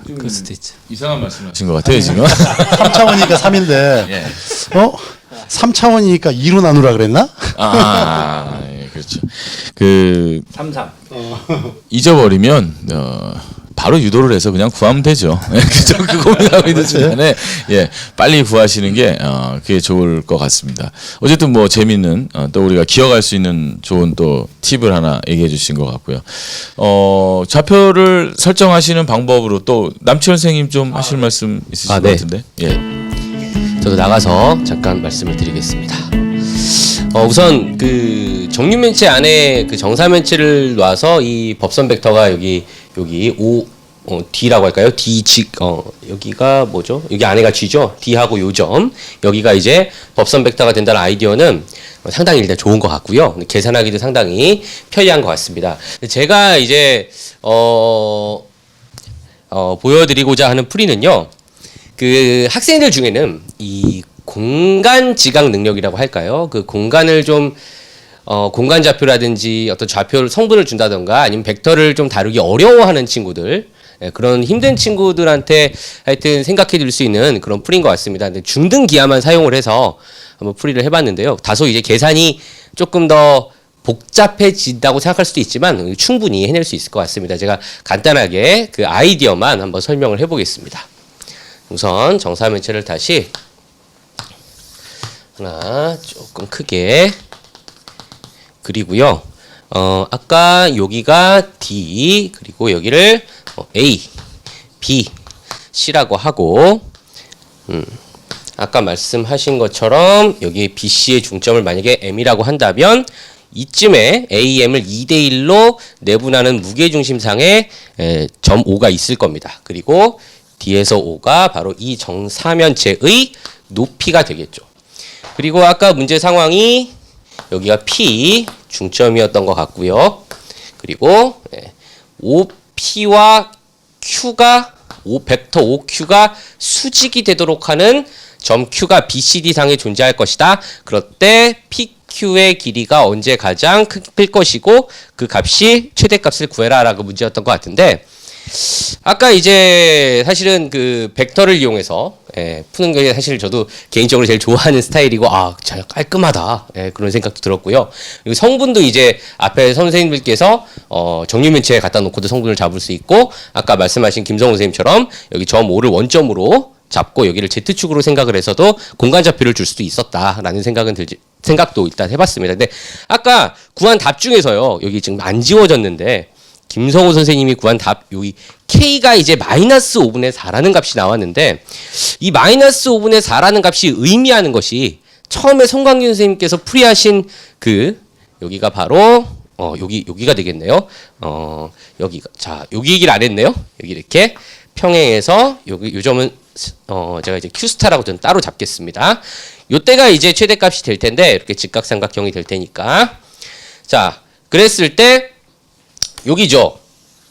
[SPEAKER 4] 그럴 수도 있죠.
[SPEAKER 1] 이상한 말씀하신 것 같아요 지금.
[SPEAKER 5] 3차원이니까 3인데
[SPEAKER 1] 예.
[SPEAKER 5] 3차원이니까 2로 나누라 그랬나?
[SPEAKER 1] 예, 그렇죠. 그
[SPEAKER 4] 33.
[SPEAKER 1] 잊어버리면 바로 유도를 해서 그냥 구하면 되죠. 그죠? 그 고민하고 있는 순간에 예 빨리 구하시는 게 그게 좋을 것 같습니다. 어쨌든 뭐 재밌는 또 우리가 기억할 수 있는 좋은 또 팁을 하나 얘기해 주신 것 같고요. 좌표를 설정하시는 방법으로 또 남치원 선생님 좀 하실 말씀 있으실 것
[SPEAKER 3] 네.
[SPEAKER 1] 같은데. 예.
[SPEAKER 3] 저도 나가서 잠깐 말씀을 드리겠습니다. 우선 그 정류면체 안에 그 정사면체를 놔서 이 법선 벡터가 여기 D라고 할까요? D 여기가 뭐죠? 여기 안에가 G죠? D하고 요점 여기가 이제 법선 벡터가 된다는 아이디어는 상당히 일단 좋은 것 같고요. 계산하기도 상당히 편리한 것 같습니다. 제가 이제 보여드리고자 하는 풀이는요. 그 학생들 중에는 이 공간 지각 능력이라고 할까요? 그 공간을 좀 공간 좌표라든지 어떤 좌표 성분을 준다던가 아니면 벡터를 좀 다루기 어려워하는 친구들 그런 힘든 친구들한테 하여튼 생각해 줄 수 있는 그런 풀이인 것 같습니다. 근데 중등 기하만 사용을 해서 한번 풀이를 해봤는데요. 다소 이제 계산이 조금 더 복잡해진다고 생각할 수도 있지만 충분히 해낼 수 있을 것 같습니다. 제가 간단하게 그 아이디어만 한번 설명을 해보겠습니다. 우선 정사면체를 다시 하나 조금 크게 그리고요. 아까 여기가 D 그리고 여기를 A, B, C라고 하고 아까 말씀하신 것처럼 여기 BC의 중점을 만약에 M이라고 한다면 이쯤에 AM을 2대1로 내분하는 무게중심상의 점 O가 있을 겁니다. 그리고 D에서 O가 바로 이 정사면체의 높이가 되겠죠. 그리고 아까 문제 상황이 여기가 P 중점이었던 것 같고요. 그리고 OP와 Q가 벡터 OQ가 수직이 되도록 하는 점 Q가 BCD 상에 존재할 것이다. 그럴 때 PQ의 길이가 언제 가장 클 것이고 그 값이 최대값을 구해라라고 문제였던 것 같은데 아까 이제 사실은 그 벡터를 이용해서 푸는 게 사실 저도 개인적으로 제일 좋아하는 스타일이고 참 깔끔하다 그런 생각도 들었고요. 그리고 성분도 이제 앞에 선생님들께서 정류면체에 갖다 놓고도 성분을 잡을 수 있고 아까 말씀하신 김성호 선생님처럼 여기 점 5를 원점으로 잡고 여기를 Z축으로 생각을 해서도 공간 좌표를 줄 수도 있었다라는 생각도 일단 해봤습니다. 근데 아까 구한 답 중에서요 여기 지금 안 지워졌는데 김성호 선생님이 구한 답 여기 K가 이제 마이너스 5분의 4라는 값이 나왔는데 이 마이너스 5분의 4라는 값이 의미하는 것이 처음에 송광균 선생님께서 풀이하신 그 여기가 바로 여기가 되겠네요. 여기가 여기 얘기를 안 했네요. 여기 이렇게 평행해서 여기 요점은 제가 이제 Q스타라고 저는 따로 잡겠습니다. 요때가 이제 최대값이 될 텐데 이렇게 직각삼각형이 될 테니까 자 그랬을 때 여기죠.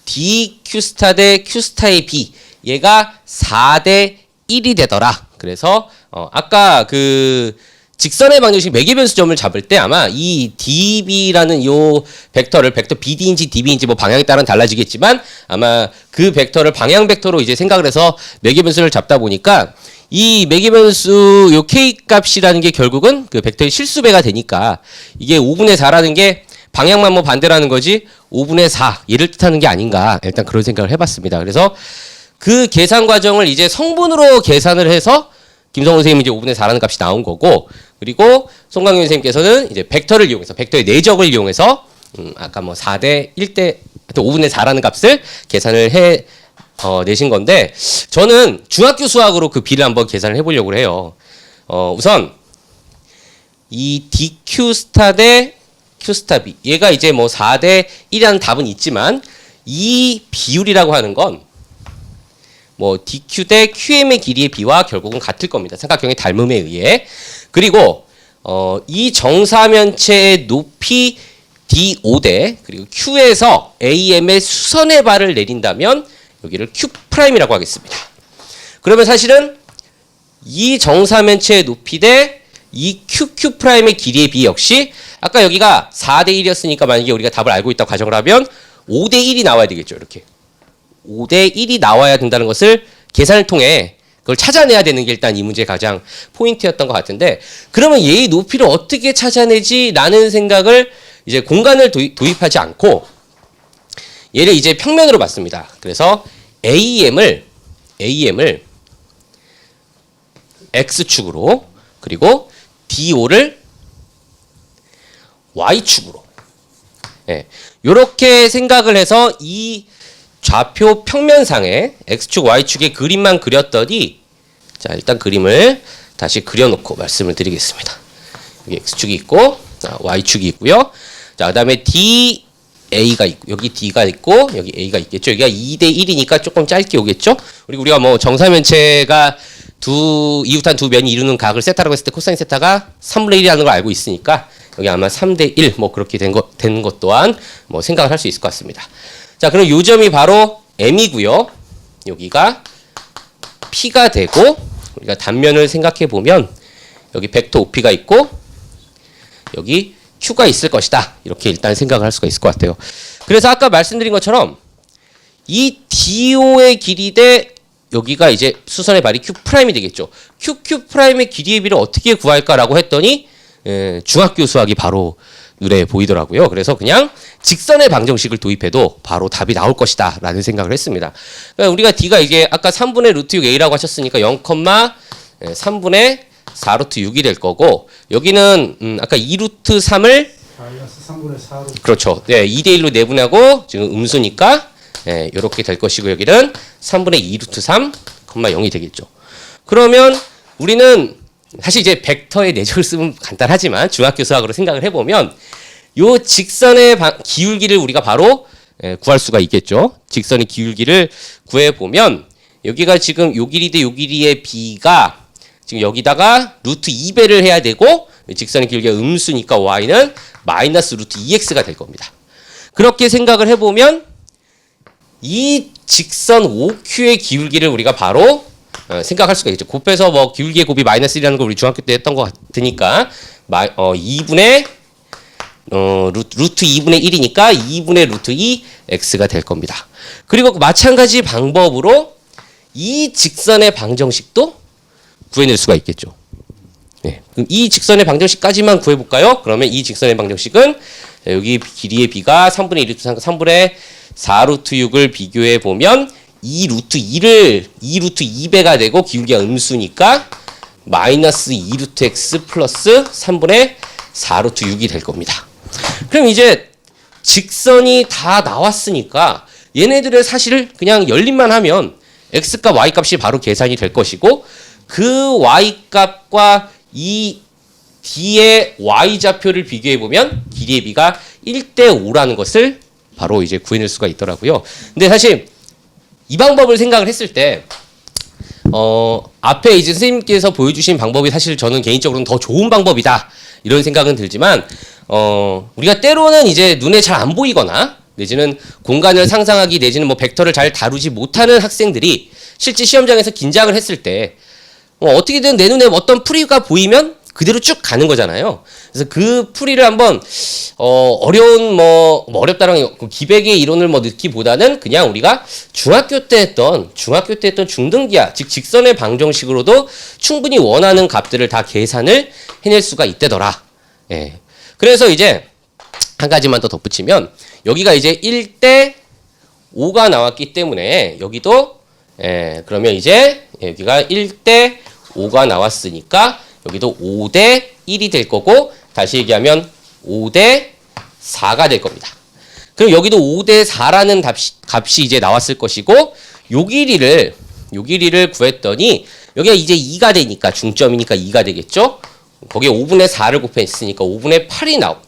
[SPEAKER 3] DQ스타 대 Q스타의 B 얘가 4대 1이 되더라. 그래서 아까 그 직선의 방정식 매개변수점을 잡을 때 아마 이 DB라는 요 벡터 BD인지 DB인지 뭐 방향에 따라 달라지겠지만 아마 그 벡터를 방향 벡터로 이제 생각을 해서 매개변수를 잡다 보니까 이 매개변수 요 K 값이라는 게 결국은 그 벡터의 실수배가 되니까 이게 5분의 4라는 게 방향만 뭐 반대라는 거지 5분의 4 얘를 뜻하는 게 아닌가 일단 그런 생각을 해봤습니다. 그래서 그 계산 과정을 이제 성분으로 계산을 해서 김성호 선생님이 이제 5분의 4라는 값이 나온 거고 그리고 송강윤 선생님께서는 이제 벡터를 이용해서 벡터의 내적을 이용해서 아까 뭐 4대 1대 5분의 4라는 값을 계산을 해 내신 건데 저는 중학교 수학으로 그 B를 한번 계산을 해보려고 해요. 우선 이 DQ 스타 대 Q 스타 B 얘가 이제 뭐 4대 1이라는 답은 있지만 이 비율이라고 하는 건 뭐 DQ 대 QM의 길이의 비와 결국은 같을 겁니다. 삼각형의 닮음에 의해. 그리고 이 정사면체의 높이 D5대 그리고 Q에서 AM의 수선의 발을 내린다면 여기를 Q'이라고 하겠습니다. 그러면 사실은 이 정사면체의 높이 대 이 QQ'의 길이의 비 역시 아까 여기가 4대 1이었으니까 만약에 우리가 답을 알고 있다고 가정을 하면 5대 1이 나와야 되겠죠. 이렇게 5대 1이 나와야 된다는 것을 계산을 통해 그걸 찾아내야 되는 게 일단 이 문제의 가장 포인트였던 것 같은데 그러면 얘의 높이를 어떻게 찾아내지? 라는 생각을 이제 공간을 도입하지 않고 얘를 이제 평면으로 봤습니다. 그래서 AM을 X축으로 그리고 DO를 Y축으로 이렇게 생각을 해서 이 좌표 평면상에 X축, Y축의 그림만 그렸더니 자 일단 그림을 다시 그려놓고 말씀을 드리겠습니다. 여기 X축이 있고 Y축이 있고요. 자 그다음에 DA가 있고 여기 D가 있고 여기 A가 있겠죠. 여기가 2대 1이니까 조금 짧게 오겠죠. 그리고 우리가 뭐 정사면체가 이웃한 두 면이 이루는 각을 세타라고 했을 때 코사인 세타가 3분의 1이라는 걸 알고 있으니까 여기 아마 3대 1 뭐 그렇게 된 것 또한 뭐 생각을 할 수 있을 것 같습니다. 자, 그럼 요 점이 바로 M이고요. 여기가 P가 되고 우리가 단면을 생각해 보면 여기 벡터 OP가 있고 여기 Q가 있을 것이다. 이렇게 일단 생각을 할 수가 있을 것 같아요. 그래서 아까 말씀드린 것처럼 이 DO의 길이 대 여기가 이제 수선의 발이 Q'이 되겠죠. Q'의 길이의 비를 어떻게 구할까라고 했더니 중학교 수학이 바로 눈에 보이더라고요. 그래서 그냥 직선의 방정식을 도입해도 바로 답이 나올 것이다 라는 생각을 했습니다. 그러니까 우리가 D가 이게 아까 3분의 루트 6 A라고 하셨으니까 0,3분의 4 루트 6이 될 거고 여기는 아까 2 루트 3을
[SPEAKER 5] 마이너스 3분의 4로
[SPEAKER 3] 그렇죠. 네, 2대 1로 내분하고 지금 음수니까 이렇게 될 것이고 여기는 3분의 2 루트 3, 0이 되겠죠. 그러면 우리는 사실 이제 벡터의 내적을 쓰면 간단하지만 중학교 수학으로 생각을 해보면 요 직선의 기울기를 우리가 바로 구할 수가 있겠죠. 직선의 기울기를 구해보면 여기가 지금 요 길이 대 요 길이의 b가 지금 여기다가 루트 2배를 해야 되고 직선의 기울기가 음수니까 y는 마이너스 루트 2x가 될 겁니다. 그렇게 생각을 해보면 이 직선 OQ의 기울기를 우리가 바로 생각할 수가 있죠. 곱해서 뭐 기울기의 곱이 마이너스 1이라는 걸 우리 중학교 때 했던 것 같으니까 2분의 루트 2분의 1이니까 2분의 루트 2 x가 될 겁니다. 그리고 마찬가지 방법으로 이 직선의 방정식도 구해낼 수가 있겠죠. 네. 그럼 이 직선의 방정식까지만 구해볼까요? 그러면 이 직선의 방정식은 여기 길이의 b가 3분의 1 루트 3분의 4 루트 6을 비교해 보면 2 루트 2배가 되고 기울기가 음수니까 마이너스 2 루트 x 플러스 3분의 4 루트 6이 될 겁니다. 그럼 이제 직선이 다 나왔으니까 얘네들을 사실 그냥 열림만 하면 x값 y값이 바로 계산이 될 것이고 그 y값과 이 d의 y좌표를 비교해 보면 길이의 b가 1대 5라는 것을 바로 이제 구해낼 수가 있더라고요. 근데 사실 이 방법을 생각을 했을 때 앞에 이제 선생님께서 보여주신 방법이 사실 저는 개인적으로는 더 좋은 방법이다 이런 생각은 들지만 우리가 때로는 이제 눈에 잘 안 보이거나 내지는 공간을 상상하기 내지는 뭐 벡터를 잘 다루지 못하는 학생들이 실제 시험장에서 긴장을 했을 때 어떻게든 내 눈에 어떤 풀이가 보이면 그대로 쭉 가는 거잖아요. 그래서 그 풀이를 한번 어려운 어렵다라는 기백의 이론을 넣기보다는 그냥 우리가 중학교 때 했던 중등기하 즉 직선의 방정식으로도 충분히 원하는 값들을 다 계산을 해낼 수가 있대더라. 예. 그래서 이제 한 가지만 더 덧붙이면 여기가 이제 1대 5가 나왔기 때문에 여기도 그러면 이제 여기가 1대 5가 나왔으니까 여기도 5대 1이 될 거고 다시 얘기하면 5대 4가 될 겁니다. 그럼 여기도 5대 4라는 값이 이제 나왔을 것이고 요 길이를 구했더니 여기가 이제 2가 되니까 중점이니까 2가 되겠죠. 거기에 5분의 4를 곱했으니까 5분의 8이 나오고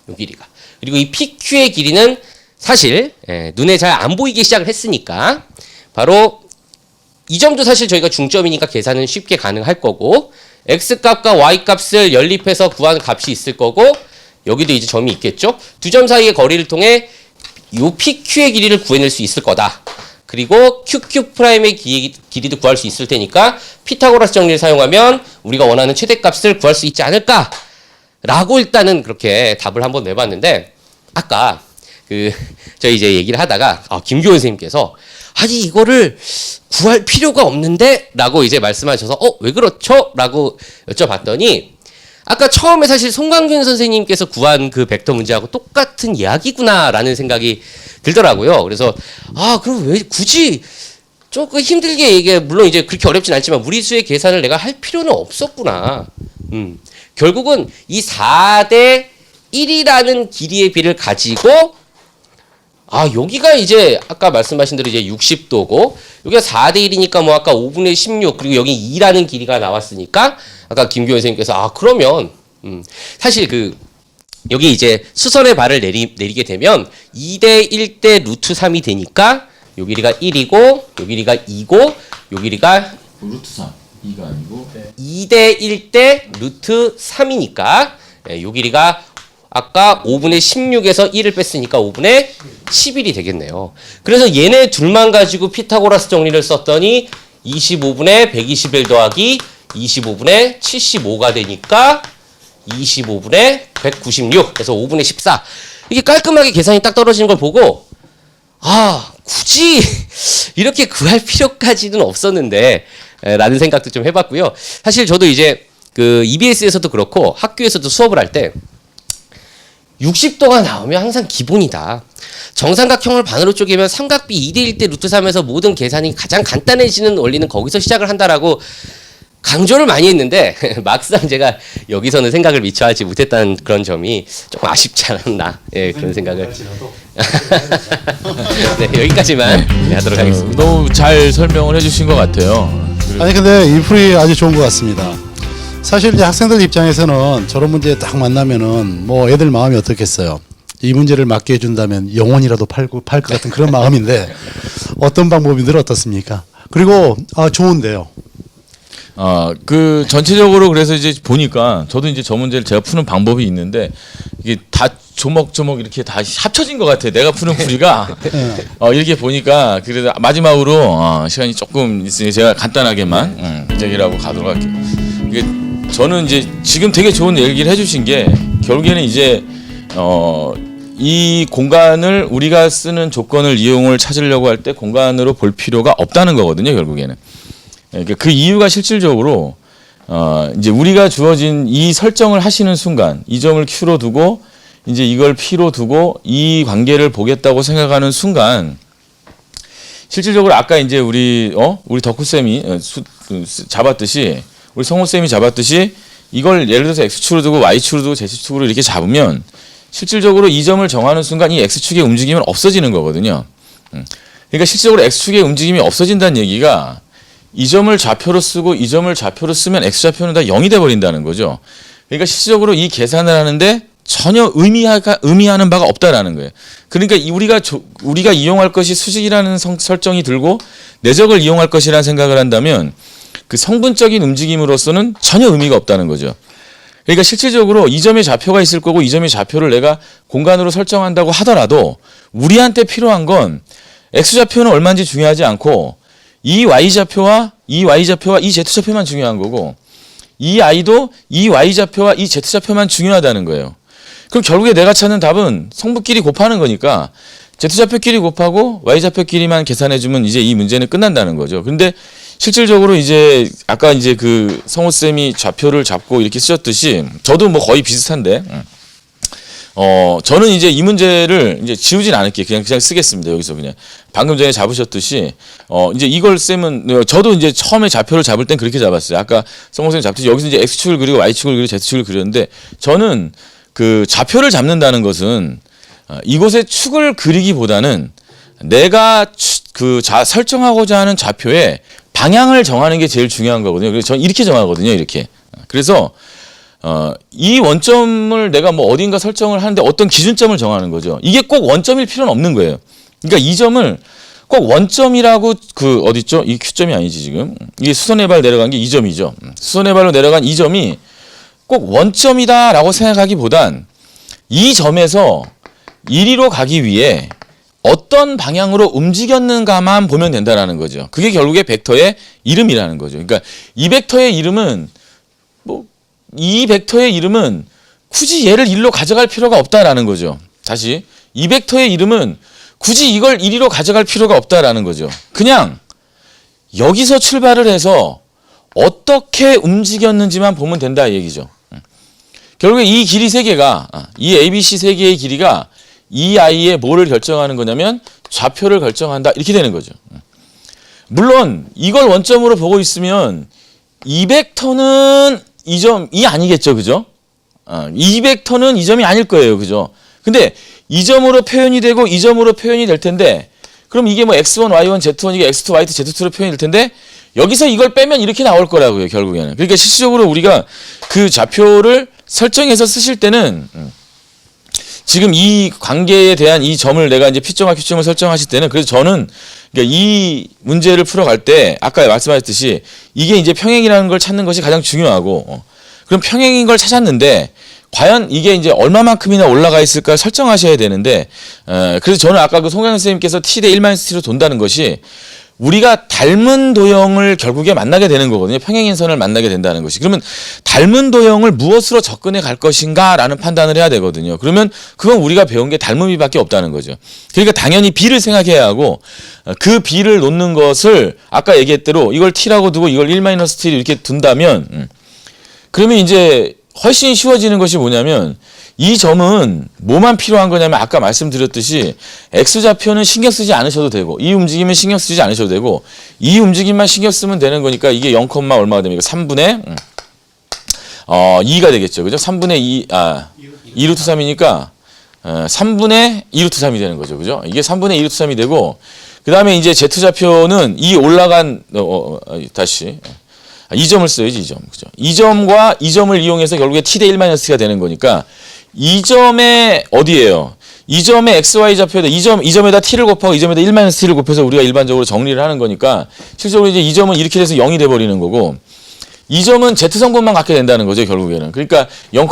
[SPEAKER 3] 요 길이가. 그리고 이 PQ의 길이는 사실 눈에 잘 안 보이기 시작을 했으니까 바로 이 점도 사실 저희가 중점이니까 계산은 쉽게 가능할 거고 x값과 y값을 연립해서 구한 값이 있을 거고 여기도 이제 점이 있겠죠. 두 점 사이의 거리를 통해 요 PQ의 길이를 구해낼 수 있을 거다. 그리고 QQ'의 길이도 구할 수 있을 테니까 피타고라스 정리를 사용하면 우리가 원하는 최대값을 구할 수 있지 않을까 라고 일단은 그렇게 답을 한번 내봤는데 아까 저희 이제 얘기를 하다가 김교원 선생님께서 아니 이거를 구할 필요가 없는데 라고 이제 말씀하셔서 왜 그렇죠? 라고 여쭤봤더니 아까 처음에 사실 송광균 선생님께서 구한 그 벡터 문제하고 똑같은 이야기구나라는 생각이 들더라고요. 그래서 그럼 왜 굳이 조금 힘들게 이게 물론 이제 그렇게 어렵진 않지만 무리수의 계산을 내가 할 필요는 없었구나. 결국은 이 4대 1이라는 길이의 비를 가지고 여기가 이제 아까 말씀하신 대로 이제 60도고 여기가 4대 1이니까 뭐 아까 5분의 16 그리고 여기 2라는 길이가 나왔으니까 아까 김규현 선생님께서 그러면 사실 그 여기 이제 수선의 발을 내리게 되면 2대 1대 루트 3이 되니까 요 길이가 1이고 요 길이가 2고 요 길이가
[SPEAKER 1] 루트 3 2가 아니고
[SPEAKER 3] 2대 1대 루트 3이니까 요 길이가 아까 5분의 16에서 1을 뺐으니까 5분의 11이 되겠네요. 그래서 얘네 둘만 가지고 피타고라스 정리를 썼더니 25분의 121 더하기 25분의 75가 되니까 25분의 196 그래서 5분의 14 이게 깔끔하게 계산이 딱 떨어지는 걸 보고 굳이 이렇게 구할 필요까지는 없었는데 라는 생각도 좀 해봤고요. 사실 저도 이제 그 EBS에서도 그렇고 학교에서도 수업을 할 때 60도가 나오면 항상 기본이다. 정삼각형을 반으로 쪼개면 삼각비 2대 1대 루트 3에서 모든 계산이 가장 간단해지는 원리는 거기서 시작을 한다라고 강조를 많이 했는데 막상 제가 여기서는 생각을 미처 하지 못했다는 그런 점이 조금 아쉽지 않았나 그런 생각을 네, 여기까지만 하도록 하겠습니다.
[SPEAKER 1] 너무 잘 설명을 해주신 것 같아요.
[SPEAKER 5] 아니 근데 이 풀이 아주 좋은 것 같습니다. 사실 이제 학생들 입장에서는 저런 문제 딱 만나면은 뭐 애들 마음이 어떻겠어요. 이 문제를 맞게 해준다면 영원이라도 팔 것 같은 그런 마음인데 어떤 방법이들 어떻습니까? 그리고 좋은데요.
[SPEAKER 1] 그 전체적으로 그래서 이제 보니까 저도 이제 저 문제를 제가 푸는 방법이 있는데 이게 다 조목조목 이렇게 다 합쳐진 것 같아요. 내가 푸는 풀이가 이렇게 보니까 그래서 마지막으로 시간이 조금 있으니 제가 간단하게만 얘기를 하고 가도록 할게요. 이게 저는 이제 지금 되게 좋은 얘기를 해주신 게 결국에는 이제 이 공간을 우리가 쓰는 조건을 이용을 찾으려고 할 때 공간으로 볼 필요가 없다는 거거든요. 결국에는. 그러니까 그 이유가 실질적으로 이제 우리가 주어진 이 설정을 하시는 순간 이 점을 Q로 두고 이제 이걸 P로 두고 이 관계를 보겠다고 생각하는 순간 실질적으로 아까 이제 우리 덕후 쌤이 잡았듯이 우리 성호 쌤이 잡았듯이 이걸 예를 들어서 X축으로 두고 Y축으로 두고 Z축으로 이렇게 잡으면 실질적으로 이 점을 정하는 순간 이 X축의 움직임은 없어지는 거거든요. 그러니까 실질적으로 X축의 움직임이 없어진다는 얘기가 이 점을 좌표로 쓰고 이 점을 좌표로 쓰면 X좌표는 다 0이 돼버린다는 거죠. 그러니까 실질적으로 이 계산을 하는데 전혀 의미하는 바가 없다라는 거예요. 그러니까 우리가 이용할 것이 수직이라는 설정이 들고 내적을 이용할 것이라는 생각을 한다면 그 성분적인 움직임으로서는 전혀 의미가 없다는 거죠. 그러니까 실질적으로 이 점에 좌표가 있을 거고 이 점의 좌표를 내가 공간으로 설정한다고 하더라도 우리한테 필요한 건 X좌표는 얼마인지 중요하지 않고 이 Y좌표와 이 Z좌표만 중요한 거고 이 I도 이 Y좌표와 이 Z좌표만 중요하다는 거예요. 그럼 결국에 내가 찾는 답은 성분끼리 곱하는 거니까 Z좌표끼리 곱하고 Y좌표끼리만 계산해주면 이제 이 문제는 끝난다는 거죠. 근데 실질적으로 이제 아까 이제 그 성호쌤이 좌표를 잡고 이렇게 쓰셨듯이 저도 뭐 거의 비슷한데 저는 이제 이 문제를 이제 지우진 않을게요. 그냥 쓰겠습니다. 여기서 그냥 방금 전에 잡으셨듯이 이제 이걸 쌤은 저도 이제 처음에 좌표를 잡을 땐 그렇게 잡았어요. 아까 성호쌤이 잡듯이 여기서 이제 X축을 그리고 Y축을 그리고 Z축을 그렸는데 저는 그 좌표를 잡는다는 것은 이곳에 축을 그리기보다는 내가 설정하고자 하는 좌표에 방향을 정하는 게 제일 중요한 거거든요. 그래서 저는 이렇게 정하거든요. 이렇게. 그래서 이 원점을 내가 뭐 어딘가 설정을 하는데 어떤 기준점을 정하는 거죠. 이게 꼭 원점일 필요는 없는 거예요. 그러니까 이 점을 꼭 원점이라고 어딨죠? 이 Q점이 아니지 지금. 이게 수선의 발 내려간 게 이 점이죠. 수선의 발로 내려간 이 점이 꼭 원점이다라고 생각하기보단 이 점에서 이리로 가기 위해 어떤 방향으로 움직였는가만 보면 된다라는 거죠. 그게 결국에 벡터의 이름이라는 거죠. 그러니까 이 벡터의 이름은 굳이 얘를 1로 가져갈 필요가 없다라는 거죠. 다시 이 벡터의 이름은 굳이 이걸 1로 가져갈 필요가 없다라는 거죠. 그냥 여기서 출발을 해서 어떻게 움직였는지만 보면 된다 이 얘기죠. 결국에 이 길이 세 개가 이 ABC 세 개의 길이가 이 아이의 뭐를 결정하는 거냐면 좌표를 결정한다 이렇게 되는 거죠. 물론 이걸 원점으로 보고 있으면 이 벡터는 이 점이 아니겠죠, 그죠? 이 벡터는 이 점이 아닐 거예요, 그죠? 근데 이 점으로 표현이 되고 이 점으로 표현이 될 텐데 그럼 이게 뭐 x1, y1, z1 이게 x2, y2, z2로 표현이 될 텐데 여기서 이걸 빼면 이렇게 나올 거라고요, 결국에는. 그러니까 실질적으로 우리가 그 좌표를 설정해서 쓰실 때는 지금 이 관계에 대한 이 점을 내가 이제 P점과 Q점을 설정하실 때는 그래서 저는 그러니까 이 문제를 풀어갈 때 아까 말씀하셨듯이 이게 이제 평행이라는 걸 찾는 것이 가장 중요하고 그럼 평행인 걸 찾았는데 과연 이게 이제 얼마만큼이나 올라가 있을까 설정하셔야 되는데 그래서 저는 아까 그 송강 선생님께서 t 대 1-t로 돈다는 것이 우리가 닮은 도형을 결국에 만나게 되는 거거든요. 평행인 선을 만나게 된다는 것이. 그러면 닮은 도형을 무엇으로 접근해 갈 것인가 라는 판단을 해야 되거든요. 그러면 그건 우리가 배운 게 닮음이밖에 없다는 거죠. 그러니까 당연히 B를 생각해야 하고 그 B를 놓는 것을 아까 얘기했대로 이걸 T라고 두고 이걸 1-T를 이렇게 둔다면 그러면 이제 훨씬 쉬워지는 것이 뭐냐면 이 점은 뭐만 필요한 거냐면 아까 말씀드렸듯이 X좌표는 신경 쓰지 않으셔도 되고 이 움직임은 신경 쓰지 않으셔도 되고 이 움직임만 신경 쓰면 되는 거니까 이게 0, 얼마가 됩니까? 3분의 2가 되겠죠. 그죠? 3분의 2, 2루트 3이니까 3분의 2루트 3이 되는 거죠. 그죠? 이게 3분의 2루트 3이 되고 그 다음에 이제 Z좌표는 이 올라간, 다시. 이 점을 써야지, 이 점. 그죠? 이 점과 이 점을 이용해서 결국에 t 대 1-t가 되는 거니까 이 점에 어디예요? 이 점에 xy 좌표에다 이 점에다 t를 곱하고 이 점에다 1-t를 곱해서 우리가 일반적으로 정리를 하는 거니까 실제로 이제 이 점은 이렇게 돼서 0이 돼 버리는 거고 이 점은 z 성분만 갖게 된다는 거죠, 결국에는. 그러니까 0,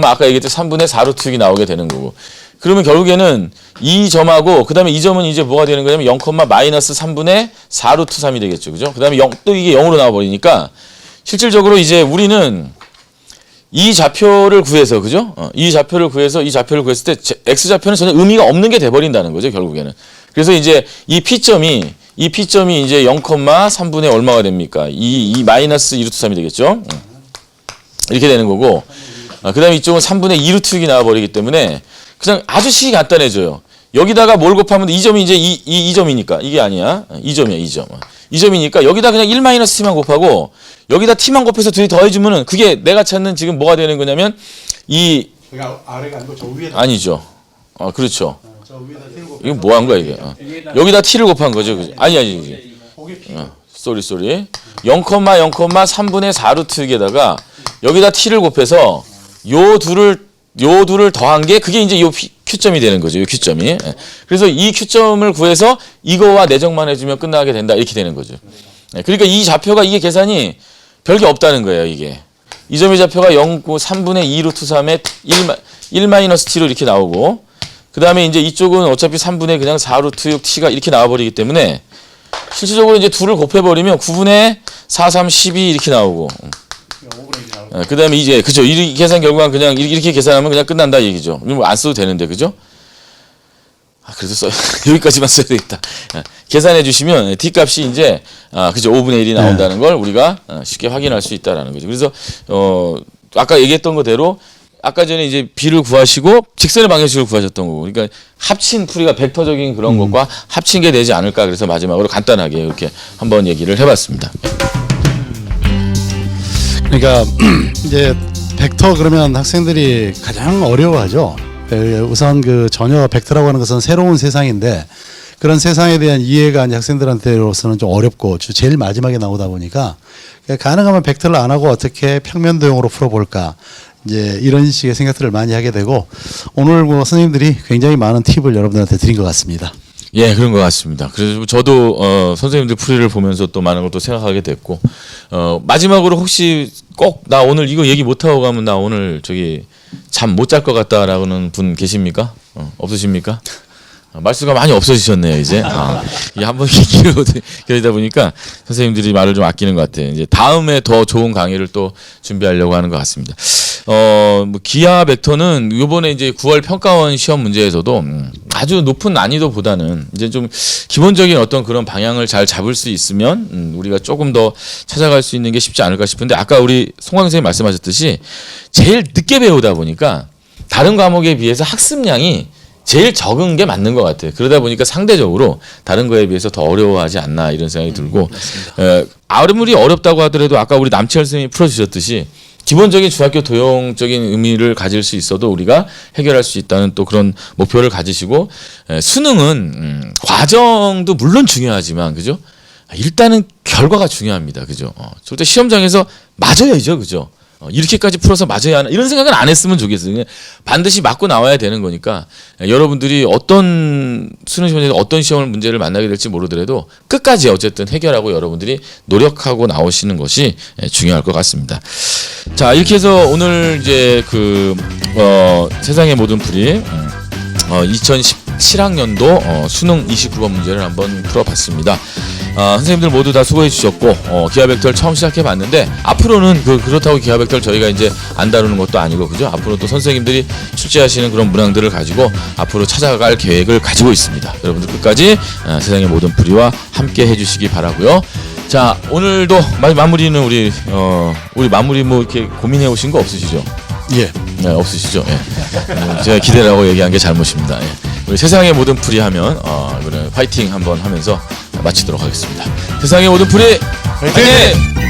[SPEAKER 1] 아까 얘기했듯이 3분의 4루트 6이 나오게 되는 거고. 그러면 결국에는 이 점하고 그다음에 이 점은 이제 뭐가 되는 거냐면 0,-3분의 4루트 3이 되겠죠. 그죠? 그다음에 0, 또 이게 0으로 나와 버리니까 실질적으로 이제 우리는 이 좌표를 구해서 그죠? 이 좌표를 구했을 때 x 좌표는 전혀 의미가 없는 게 돼 버린다는 거죠, 결국에는. 그래서 이제 이 P점이 이제 0,3분의 얼마가 됩니까? 이 마이너스 2루트 3이 되겠죠? 이렇게 되는 거고. 그다음에 이쪽은 3분의 2루트 6이 나와 버리기 때문에 그냥 아주 식이 간단해져요. 여기다가 뭘 곱하면 이 점이 이제 이 점이니까 이게 아니야. 이 점이야, 이 점. 이 점이니까 여기다 그냥 1-t만 곱하고 여기다 t만 곱해서 둘이 더해주면은 그게 내가 찾는 지금 뭐가 되는 거냐면
[SPEAKER 5] 그러니까 아래가 아니고 저 위에다.
[SPEAKER 1] 아니죠. 그렇죠.
[SPEAKER 5] 저 위에다 T를 곱해서
[SPEAKER 1] 이건 뭐 한 거야 이게? 여기다 t를 곱한 거죠. 그죠? 아니. 쏘리. 0,3분의 4루트 6에다가 여기다 t를 곱해서 요 둘을 더한 게 그게 이제 요 Q점이 되는 거죠. 요 Q점이. 그래서 이 Q점을 구해서 이거와 내정만 해주면 끝나게 된다. 이렇게 되는 거죠. 그러니까 이 좌표가 이게 계산이 별게 없다는 거예요. 이게. 이 점의 좌표가 3분의 2루트 3의 1-t로 이렇게 나오고 그 다음에 이제 이쪽은 어차피 3분의 그냥 4루트 6t가 이렇게 나와버리기 때문에 실질적으로 이제 둘을 곱해버리면 9분의 4, 3, 12 이렇게 나오고 그 다음에 이제 그죠 이 계산 결과는 그냥 이렇게 계산하면 그냥 끝난다 얘기죠. 뭐 안 써도 되는데 그죠? 그래도 여기까지만 써야 되겠다. 계산해 주시면 t 값이 이제 그죠 5분의 1이 나온다는 걸 우리가 쉽게 확인할 수 있다라는 거죠. 그래서 아까 얘기했던 거대로 아까 전에 이제 b를 구하시고 직선의 방정식을 구하셨던 거고, 그러니까 합친 풀이가 벡터적인 그런 것과 합친 게 되지 않을까. 그래서 마지막으로 간단하게 이렇게 한번 얘기를 해봤습니다.
[SPEAKER 5] 그러니까 이제 벡터 그러면 학생들이 가장 어려워하죠. 우선 그 전혀 벡터라고 하는 것은 새로운 세상인데 그런 세상에 대한 이해가 이제 학생들한테로서는 좀 어렵고 제일 마지막에 나오다 보니까 가능하면 벡터를 안 하고 어떻게 평면 도형으로 풀어볼까 이제 이런 식의 생각들을 많이 하게 되고 오늘 뭐 선생님들이 굉장히 많은 팁을 여러분들한테 드린 것 같습니다.
[SPEAKER 1] 예, 그런 것 같습니다. 그래서 저도 선생님들 풀이를 보면서 또 많은 것도 생각하게 됐고 마지막으로 혹시 꼭 나 오늘 이거 얘기 못 하고 가면 나 오늘 저기 잠 못 잘 것 같다라고는 분 계십니까? 없으십니까? 말수가 많이 없어지셨네요, 이제. 이게 한번 길어지다 보니까 선생님들이 말을 좀 아끼는 것 같아요. 이제 다음에 더 좋은 강의를 또 준비하려고 하는 것 같습니다. 뭐 기아 벡터는 이번에 이제 9월 평가원 시험 문제에서도 아주 높은 난이도보다는 이제 좀 기본적인 어떤 그런 방향을 잘 잡을 수 있으면 우리가 조금 더 찾아갈 수 있는 게 쉽지 않을까 싶은데 아까 우리 송광 선생님 말씀하셨듯이 제일 늦게 배우다 보니까 다른 과목에 비해서 학습량이 제일 적은 게 맞는 것 같아요. 그러다 보니까 상대적으로 다른 거에 비해서 더 어려워하지 않나 이런 생각이 들고 아무리 어렵다고 하더라도 아까 우리 남채열 선생님이 풀어주셨듯이 기본적인 중학교 도형적인 의미를 가질 수 있어도 우리가 해결할 수 있다는 또 그런 목표를 가지시고 수능은 과정도 물론 중요하지만 그죠? 일단은 결과가 중요합니다. 그죠? 절대 시험장에서 맞아야죠. 그죠? 이렇게까지 풀어서 맞아야 하나 이런 생각은 안 했으면 좋겠어요. 그냥 반드시 맞고 나와야 되는 거니까 여러분들이 어떤 수능 시험에서 어떤 시험을 문제를 만나게 될지 모르더라도 끝까지 어쨌든 해결하고 여러분들이 노력하고 나오시는 것이 중요할 것 같습니다. 자 이렇게 해서 오늘 이제 세상의 모든 풀이 2017학년도 수능 29번 문제를 한번 풀어봤습니다. 선생님들 모두 다 수고해 주셨고 기하 벡터를 처음 시작해 봤는데 앞으로는 그렇다고 기하 벡터를 저희가 이제 안 다루는 것도 아니고 그죠? 앞으로 또 선생님들이 출제하시는 그런 문항들을 가지고 앞으로 찾아갈 계획을 가지고 있습니다. 여러분들 끝까지 세상의 모든 풀이와 함께 해주시기 바라고요. 자 오늘도 마무리는 우리 마무리 뭐 이렇게 고민해 오신 거 없으시죠?
[SPEAKER 5] 예.
[SPEAKER 1] 네, 없으시죠? 예. 제가 기대를 하고 얘기한 게 잘못입니다. 예. 우리 세상의 모든 풀이 하면 이번에 파이팅 한번 하면서 마치도록 하겠습니다. 세상의 모든 풀이 파이팅!